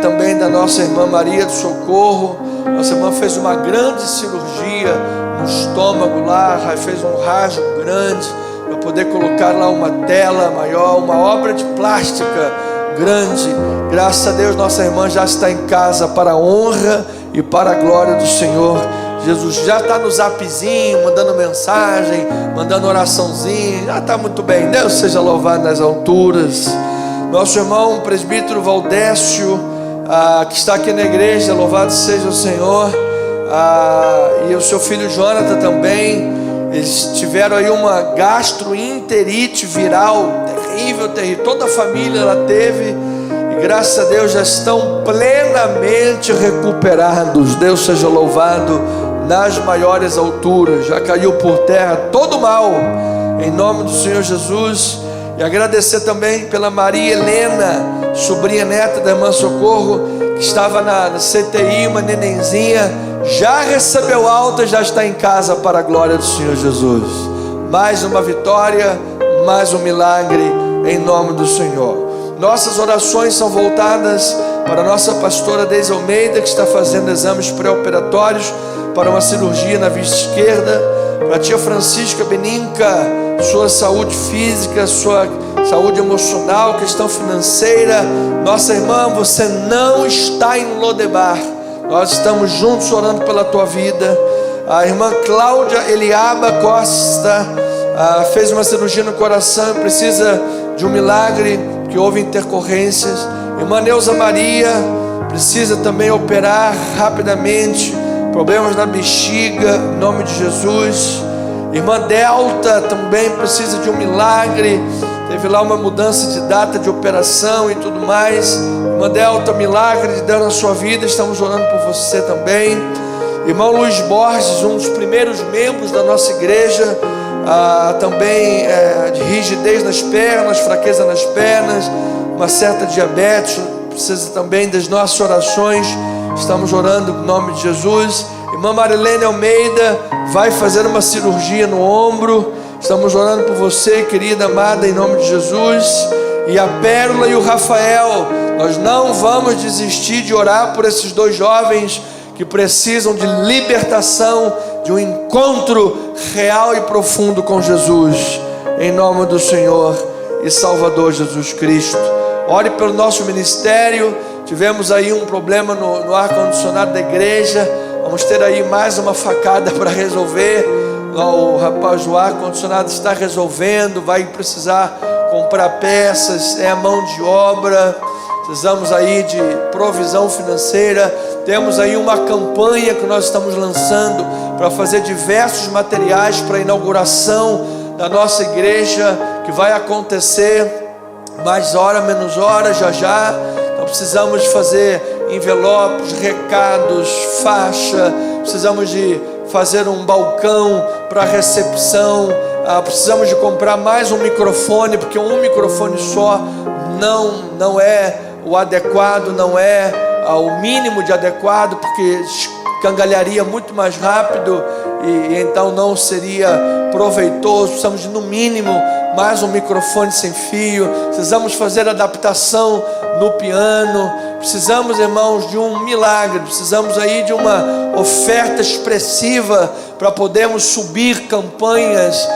Speaker 1: também da nossa irmã Maria do Socorro. Nossa irmã fez uma grande cirurgia no estômago lá, fez um rasgo grande, para poder colocar lá uma tela maior, uma obra de plástica grande. Graças a Deus nossa irmã já está em casa para a honra e para a glória do Senhor Jesus. Já está no zapzinho, mandando mensagem, mandando oraçãozinha, já está muito bem. Deus seja louvado nas alturas. Nosso irmão presbítero Valdécio, que está aqui na igreja, louvado seja o Senhor. E o seu filho Jonathan também, eles tiveram aí uma gastroenterite viral terrível, toda a família ela teve, e graças a Deus já estão plenamente recuperados. Deus seja louvado nas maiores alturas. Já caiu por terra todo o mal, em nome do Senhor Jesus. E agradecer também pela Maria Helena, sobrinha neta da irmã Socorro, que estava na CTI, uma nenenzinha, já recebeu alta, já está em casa para a glória do Senhor Jesus. Mais uma vitória, mais um milagre em nome do Senhor. Nossas orações são voltadas para a nossa pastora Deise Almeida, que está fazendo exames pré-operatórios para uma cirurgia na vista esquerda. Para a tia Francisca Beninca, sua saúde física, sua saúde emocional, questão financeira. Nossa irmã, você não está em Lodebar. Nós estamos juntos orando pela tua vida. A irmã Cláudia Eliaba Costa fez uma cirurgia no coração e precisa de um milagre, que houve intercorrências. Irmã Neuza Maria precisa também operar rapidamente, problemas na bexiga, em nome de Jesus. Irmã Delta também precisa de um milagre. Teve lá uma mudança de data de operação e tudo mais. Irmã Delta, milagre de Deus na sua vida, estamos orando por você também. Irmão Luiz Borges, um dos primeiros membros da nossa igreja, também de rigidez nas pernas, fraqueza nas pernas, uma certa diabetes, precisa também das nossas orações. Estamos orando em nome de Jesus. Irmã Marilene Almeida vai fazer uma cirurgia no ombro. Estamos orando por você, querida, amada, em nome de Jesus. E a Pérola e o Rafael, nós não vamos desistir de orar por esses dois jovens que precisam de libertação, de um encontro real e profundo com Jesus, em nome do Senhor e Salvador Jesus Cristo. Ore pelo nosso ministério. Tivemos aí um problema no ar-condicionado da igreja. Vamos ter aí mais uma facada para resolver. O rapaz do ar-condicionado está resolvendo, vai precisar comprar peças, é a mão de obra. Precisamos aí de provisão financeira. Temos aí uma campanha que nós estamos lançando para fazer diversos materiais para a inauguração da nossa igreja, que vai acontecer mais hora, menos hora, já. Então precisamos fazer envelopes, recados, faixa. Precisamos de fazer um balcão para recepção. Precisamos de comprar mais um microfone, porque um microfone só não é o adequado, não é o mínimo de adequado, porque escangalharia muito mais rápido e então não seria proveitoso. Precisamos de, no mínimo, mais um microfone sem fio. Precisamos fazer adaptação no piano. Precisamos, irmãos, de um milagre. Precisamos aí de uma oferta expressiva para podermos subir campanhas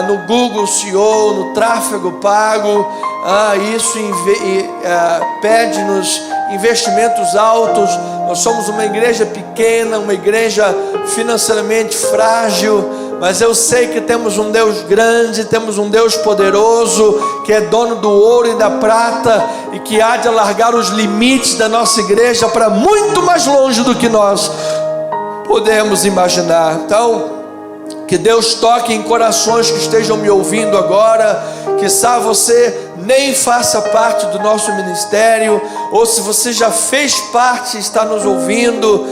Speaker 1: no Google SEO, no tráfego pago. Isso pede-nos investimentos altos. Nós somos uma igreja pequena, uma igreja financeiramente frágil, mas eu sei que temos um Deus grande, temos um Deus poderoso, que é dono do ouro e da prata, e que há de alargar os limites da nossa igreja para muito mais longe do que nós podemos imaginar. Então, que Deus toque em corações que estejam me ouvindo agora. Quizá você nem faça parte do nosso ministério, ou se você já fez parte e está nos ouvindo,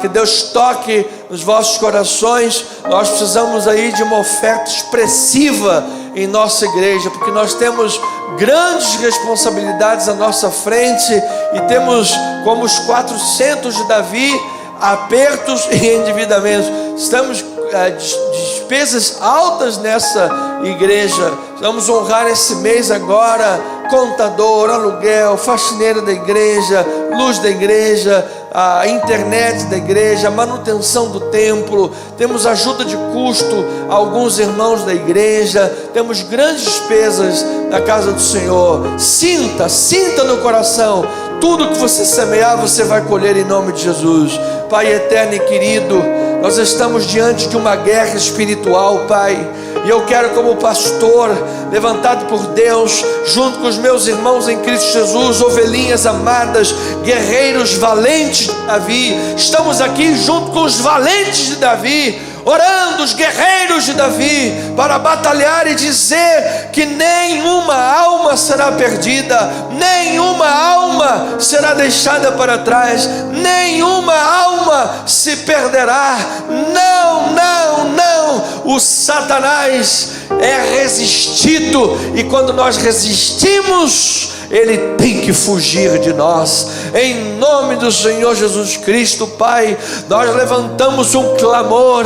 Speaker 1: que Deus toque nos vossos corações. Nós precisamos aí de uma oferta expressiva em nossa igreja, porque nós temos grandes responsabilidades à nossa frente, e temos, como os 400 de Davi, apertos e endividamentos. Estamos despesas altas nessa igreja. Vamos honrar esse mês agora: contador, aluguel, faxineira da igreja, luz da igreja, a internet da igreja, a manutenção do templo. Temos ajuda de custo a alguns irmãos da igreja. Temos grandes despesas na casa do Senhor. Sinta no coração: tudo que você semear, você vai colher em nome de Jesus. Pai eterno e querido, nós estamos diante de uma guerra espiritual, Pai, e eu quero, como pastor, levantado por Deus, junto com os meus irmãos em Cristo Jesus, ovelhinhas amadas, guerreiros valentes de Davi, estamos aqui junto com os valentes de Davi, orando, os guerreiros de Davi, para batalhar e dizer que nenhuma alma será perdida, nenhuma alma será deixada para trás, nenhuma alma se perderá. Não, o Satanás é resistido, e quando nós resistimos, ele tem que fugir de nós, em nome do Senhor Jesus Cristo. Pai, nós levantamos um clamor,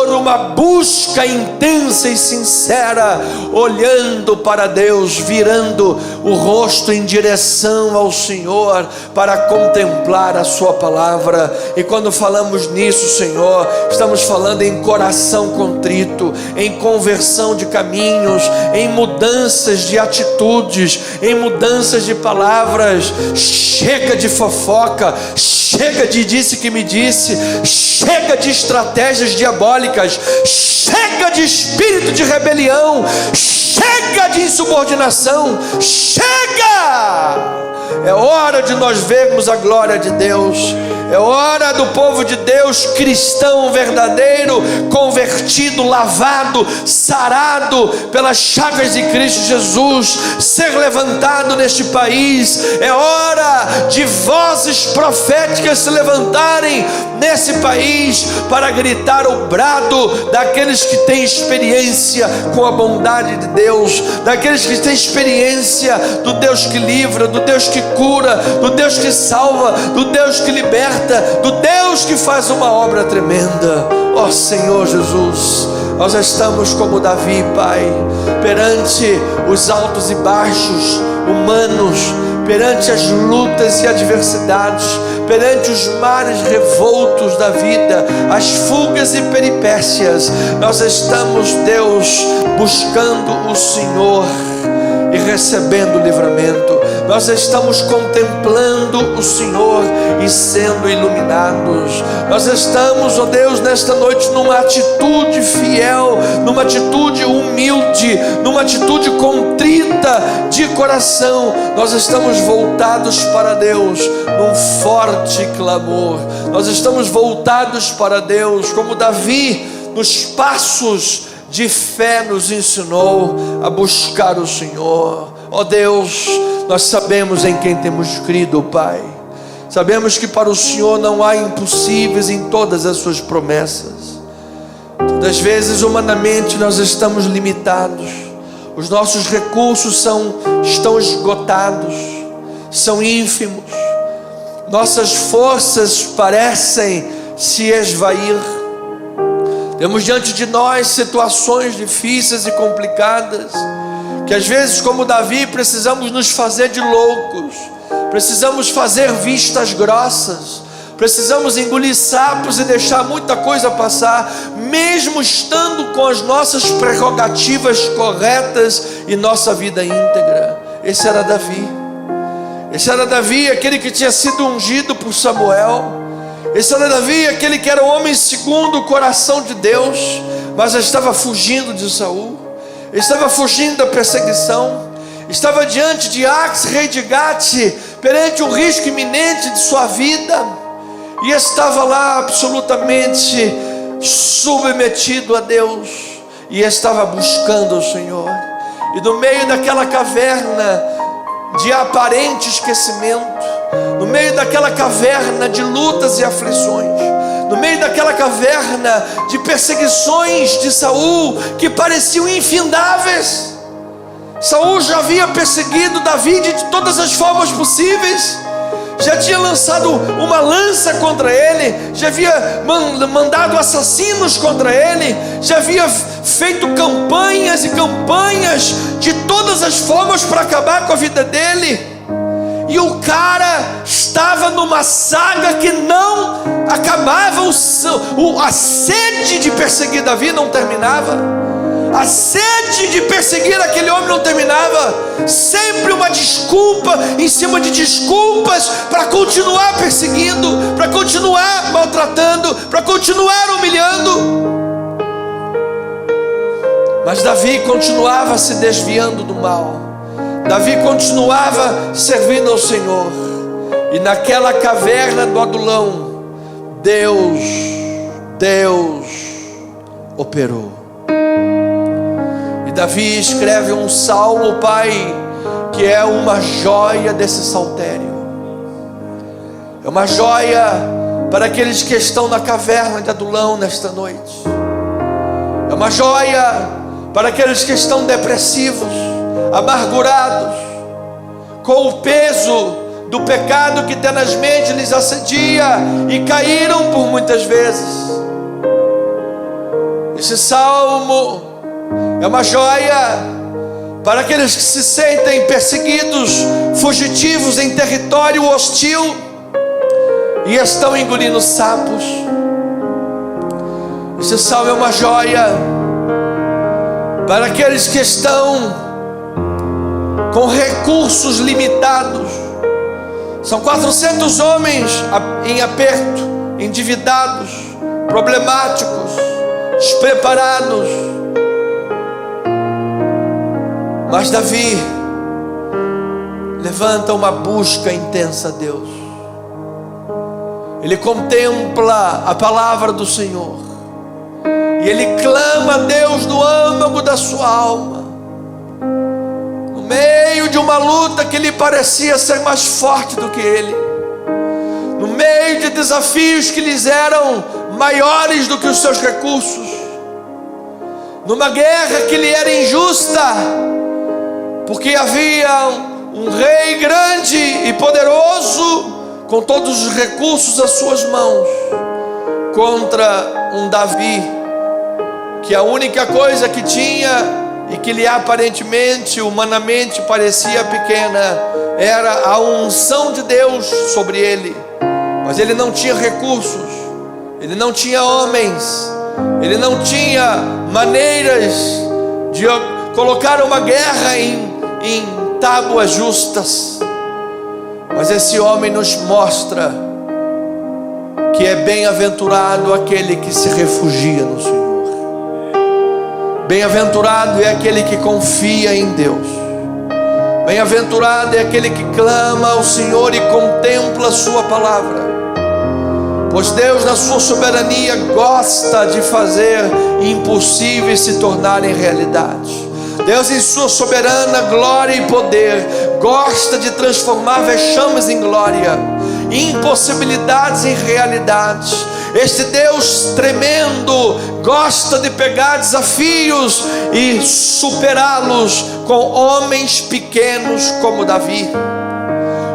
Speaker 1: uma busca intensa e sincera, olhando para Deus, virando o rosto em direção ao Senhor, para contemplar a sua palavra. E quando falamos nisso, Senhor, estamos falando em coração contrito, em conversão de caminhos, em mudanças de atitudes, em mudanças de palavras. Chega de fofoca, chega de disse que me disse, chega de estratégias diabólicas, chega de espírito de rebelião, chega chega de insubordinação, chega! É hora de nós vermos a glória de Deus. É hora do povo de Deus, cristão verdadeiro, convertido, lavado, sarado pelas chagas de Cristo Jesus, ser levantado neste país. É hora de vozes proféticas se levantarem nesse país para gritar o brado daqueles que têm experiência com a bondade de Deus, daqueles que têm experiência do Deus que livra, do Deus que cura, do Deus que salva, do Deus que liberta, do Deus que faz uma obra tremenda. Ó Senhor Jesus, nós estamos como Davi, Pai, perante os altos e baixos humanos, perante as lutas e adversidades, perante os mares revoltos da vida, as fugas e peripécias. Nós estamos, Deus, buscando o Senhor e recebendo o livramento. Nós estamos contemplando o Senhor e sendo iluminados. Nós estamos, ó Deus, nesta noite numa atitude fiel, numa atitude humilde, numa atitude contrita de coração. Nós estamos voltados para Deus num forte clamor. Nós estamos voltados para Deus, como Davi, nos passos de fé nos ensinou a buscar o Senhor. Ó Deus, nós sabemos em quem temos crido, Pai. Sabemos que para o Senhor não há impossíveis em todas as suas promessas. Todas as vezes, humanamente, nós estamos limitados. Os nossos recursos estão esgotados, são ínfimos. Nossas forças parecem se esvair. Temos diante de nós situações difíceis e complicadas, que às vezes, como Davi, precisamos nos fazer de loucos, precisamos fazer vistas grossas, precisamos engolir sapos e deixar muita coisa passar, mesmo estando com as nossas prerrogativas corretas e nossa vida íntegra. Esse era Davi, aquele que tinha sido ungido por Samuel. Esse era Davi, aquele que era o homem segundo o coração de Deus, mas estava fugindo de Saul, estava fugindo da perseguição, estava diante de Ax, rei de Gate, perante o risco iminente de sua vida, e estava lá absolutamente submetido a Deus, e estava buscando o Senhor. E no meio daquela caverna de aparente esquecimento, no meio daquela caverna de lutas e aflições, no meio daquela caverna de perseguições de Saul que pareciam infindáveis, Saul já havia perseguido Davi de todas as formas possíveis, já tinha lançado uma lança contra ele, já havia mandado assassinos contra ele, já havia feito campanhas e campanhas de todas as formas para acabar com a vida dele. E o cara estava numa saga que não acabava, a sede de perseguir Davi não terminava, a sede de perseguir aquele homem não terminava, sempre uma desculpa em cima de desculpas para continuar perseguindo, para continuar maltratando, para continuar humilhando. Mas Davi continuava se desviando do mal, Davi continuava servindo ao Senhor, e naquela caverna do Adulão, Deus operou. E Davi escreve um salmo, Pai, que é uma joia desse saltério, é uma joia para aqueles que estão na caverna de Adulão nesta noite, é uma joia para aqueles que estão depressivos, amargurados, com o peso do pecado que tenazmente lhes assedia e caíram por muitas vezes. Esse salmo é uma joia para aqueles que se sentem perseguidos, fugitivos em território hostil e estão engolindo sapos. Esse salmo é uma joia para aqueles que estão com recursos limitados. São 400 homens em aperto, endividados, problemáticos, despreparados. Mas Davi levanta uma busca intensa a Deus. Ele contempla a palavra do Senhor e ele clama a Deus no âmago da sua alma. No meio de uma luta que lhe parecia ser mais forte do que ele, no meio de desafios que lhes eram maiores do que os seus recursos, numa guerra que lhe era injusta, porque havia um rei grande e poderoso, com todos os recursos às suas mãos, contra um Davi, que a única coisa que tinha, e que lhe aparentemente, humanamente parecia pequena, era a unção de Deus sobre ele. Mas ele não tinha recursos, ele não tinha homens, ele não tinha maneiras de colocar uma guerra em tábuas justas. Mas esse homem nos mostra que é bem-aventurado aquele que se refugia no Senhor. Bem-aventurado é aquele que confia em Deus. Bem-aventurado é aquele que clama ao Senhor e contempla a sua palavra. Pois Deus, na sua soberania, gosta de fazer impossíveis se tornarem realidade. Deus, em sua soberana glória e poder, gosta de transformar vexames em glória, impossibilidades em realidades. Este Deus tremendo gosta de pegar desafios e superá-los com homens pequenos como Davi,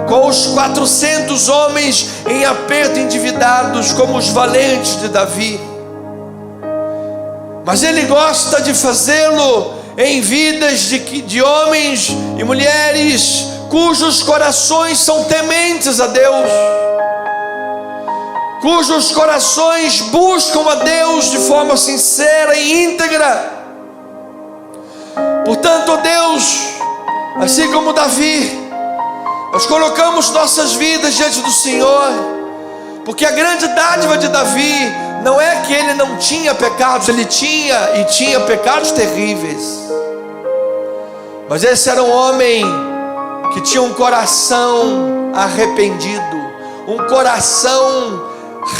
Speaker 1: com os 400 homens em aperto, endividados como os valentes de Davi. Mas Ele gosta de fazê-lo em vidas de homens e mulheres cujos corações são tementes a Deus, cujos corações buscam a Deus de forma sincera e íntegra. Portanto, Deus, assim como Davi, nós colocamos nossas vidas diante do Senhor, porque a grande dádiva de Davi não é que ele não tinha pecados, ele tinha, e tinha pecados terríveis. Mas esse era um homem que tinha um coração arrependido, um coração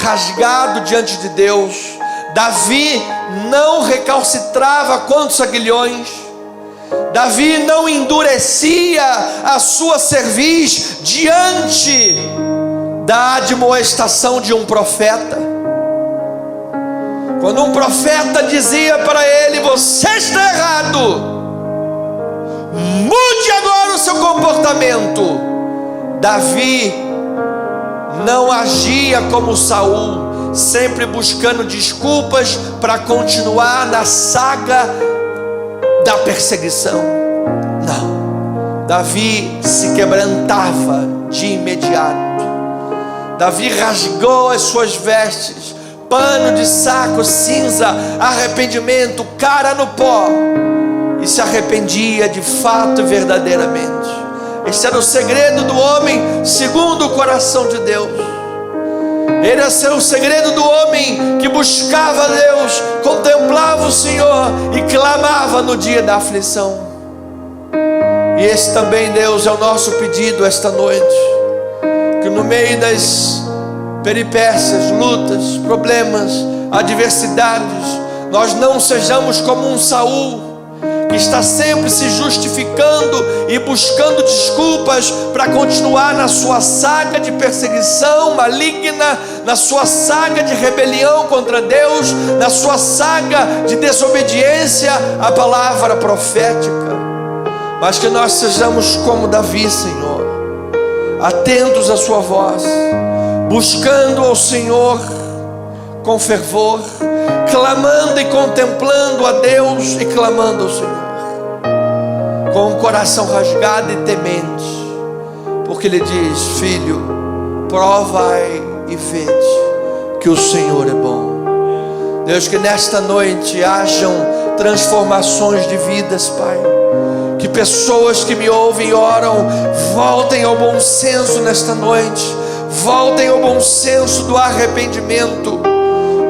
Speaker 1: rasgado diante de Deus. Davi não recalcitrava contra os aguilhões. Davi não endurecia a sua cerviz diante da admoestação de um profeta. Quando um profeta dizia para ele: você está errado, mude agora o seu comportamento, Davi não agia como Saul, sempre buscando desculpas para continuar na saga da perseguição. Não, Davi se quebrantava de imediato. Davi rasgou as suas vestes, pano de saco cinza, arrependimento, cara no pó, e se arrependia de fato e verdadeiramente. Este era o segredo do homem segundo o coração de Deus. Ele era o segredo do homem que buscava a Deus, contemplava o Senhor e clamava no dia da aflição. E esse também, Deus, é o nosso pedido esta noite, que no meio das peripécias, lutas, problemas, adversidades, nós não sejamos como um Saul, que está sempre se justificando e buscando desculpas para continuar na sua saga de perseguição maligna, na sua saga de rebelião contra Deus, na sua saga de desobediência à palavra profética. Mas que nós sejamos como Davi, Senhor, atentos à sua voz, buscando ao Senhor com fervor, clamando e contemplando a Deus e clamando ao Senhor, com o coração rasgado e temente, porque Ele diz: filho, provai e vede que o Senhor é bom. Deus, que nesta noite hajam transformações de vidas, Pai, que pessoas que me ouvem e oram voltem ao bom senso nesta noite, voltem ao bom senso do arrependimento.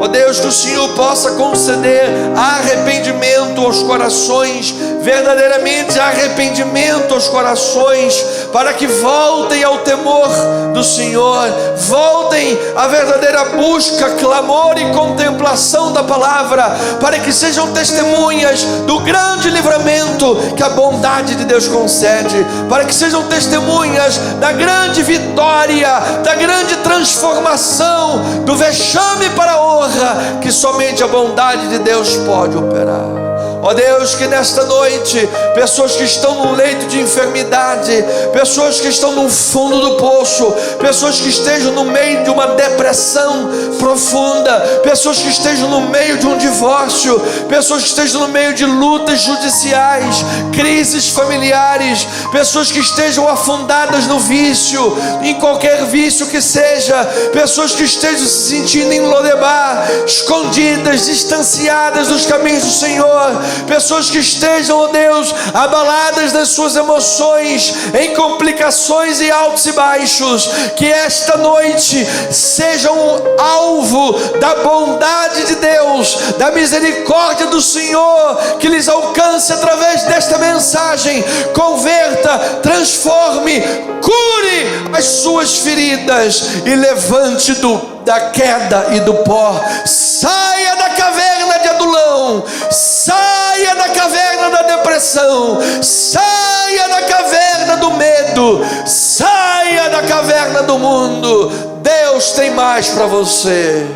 Speaker 1: Ó Deus, que o Senhor possa conceder arrependimento aos corações verdadeiramente arrependimento aos corações, para que voltem ao temor do Senhor, voltem à verdadeira busca, clamor e contemplação da palavra, para que sejam testemunhas do grande livramento que a bondade de Deus concede, para que sejam testemunhas da grande vitória, da grande transformação, do vexame para a honra que somente a bondade de Deus pode operar. Ó Deus, que nesta noite, pessoas que estão no leito de enfermidade, pessoas que estão no fundo do poço, pessoas que estejam no meio de uma depressão profunda, pessoas que estejam no meio de um divórcio, pessoas que estejam no meio de lutas judiciais, crises familiares, pessoas que estejam afundadas no vício, em qualquer vício que seja, pessoas que estejam se sentindo em Lodebar, escondidas, distanciadas dos caminhos do Senhor, pessoas que estejam, ó Deus, abaladas das suas emoções, em complicações e altos e baixos, que esta noite sejam alvo da bondade de Deus, da misericórdia do Senhor, que lhes alcance através desta mensagem, converta, transforme, cure as suas feridas e levante da queda e do pó. Saia da caverna de Adulão, saia da caverna da depressão, saia da caverna do medo, saia da caverna do mundo. Deus tem mais para você.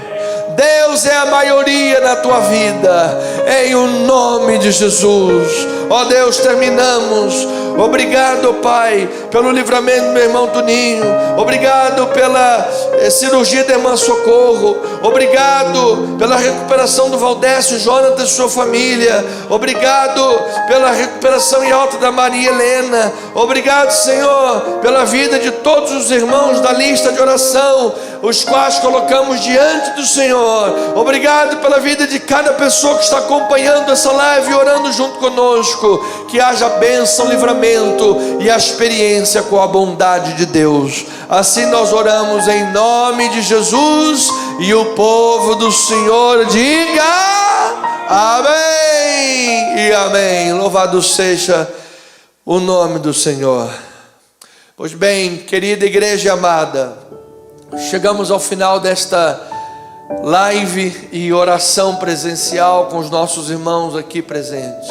Speaker 1: Deus é a maioria na tua vida, em o nome de Jesus. Ó Deus, terminamos. Obrigado, Pai, pelo livramento do meu irmão Toninho. Obrigado pela cirurgia da irmã Socorro. Obrigado pela recuperação do Valdécio, Jonathan e sua família. Obrigado pela recuperação e alta da Maria Helena. Obrigado, Senhor, pela vida de todos os irmãos da lista de oração, os quais colocamos diante do Senhor. Obrigado pela vida de cada pessoa que está acompanhando essa live e orando junto conosco. Que haja bênção, livramento e a experiência com a bondade de Deus. Assim nós oramos em nome de Jesus, e o povo do Senhor diga amém e amém. Louvado seja o nome do Senhor. Pois bem, querida igreja amada, chegamos ao final desta live e oração presencial com os nossos irmãos aqui presentes.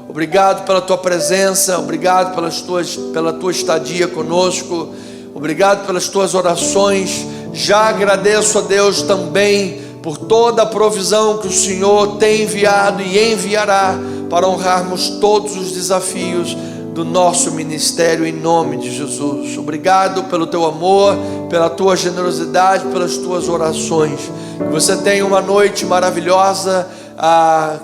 Speaker 1: Obrigado pela tua presença, obrigado pela tua estadia conosco, obrigado pelas tuas orações. Já agradeço a Deus também por toda a provisão que o Senhor tem enviado e enviará para honrarmos todos os desafios do nosso ministério em nome de Jesus. Obrigado pelo teu amor, pela tua generosidade, pelas tuas orações. Que você tenha uma noite maravilhosa,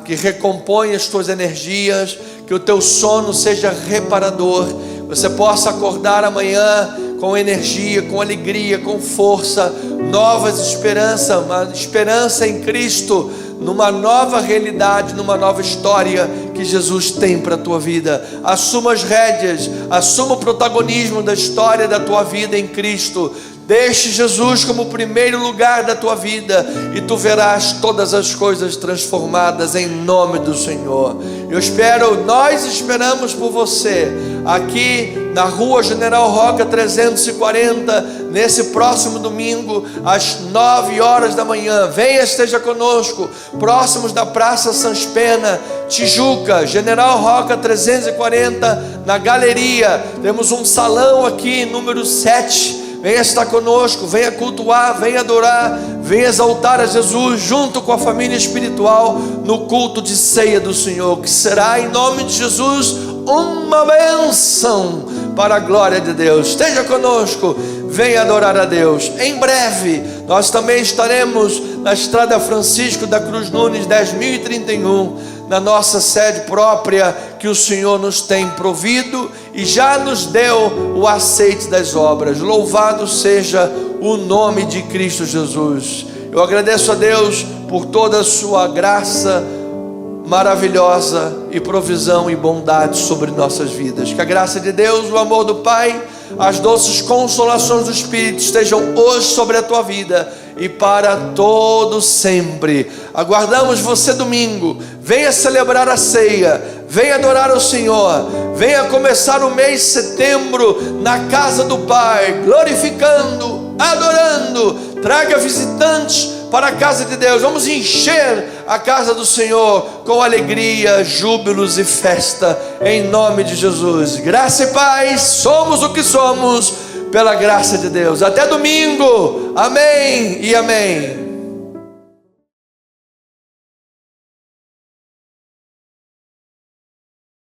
Speaker 1: que recompõe as tuas energias, que o teu sono seja reparador, você possa acordar amanhã com energia, com alegria, com força, novas esperanças, uma esperança em Cristo, numa nova realidade, numa nova história que Jesus tem para a tua vida. Assuma as rédeas, assuma o protagonismo da história da tua vida em Cristo. Deixe Jesus como o primeiro lugar da tua vida, e tu verás todas as coisas transformadas em nome do Senhor. Nós esperamos por você aqui na Rua General Roca 340, nesse próximo domingo, às 9 horas da manhã. Venha, esteja conosco, próximos da Praça Sans Pena, Tijuca, General Roca 340, na galeria. Temos um salão aqui, número 7. Venha estar conosco, venha cultuar, venha adorar, venha exaltar a Jesus junto com a família espiritual no culto de ceia do Senhor, que será em nome de Jesus uma bênção para a glória de Deus. Esteja conosco, venha adorar a Deus. Em breve nós também estaremos na Estrada Francisco da Cruz Nunes 10.031, na nossa sede própria, que o Senhor nos tem provido e já nos deu o aceite das obras. Louvado seja o nome de Cristo Jesus. Eu agradeço a Deus por toda a sua graça maravilhosa e provisão e bondade sobre nossas vidas. Que a graça de Deus, o amor do Pai, as doces consolações do Espírito estejam hoje sobre a tua vida e para todo sempre. Aguardamos você domingo. venha celebrar a ceia, venha adorar o Senhor, venha começar o mês de setembro na casa do Pai, glorificando, adorando. Traga visitantes para a casa de Deus. Vamos encher a casa do Senhor com alegria, júbilos e festa, em nome de Jesus. Graça e paz. Somos o que somos pela graça de Deus. Até domingo. Amém e amém.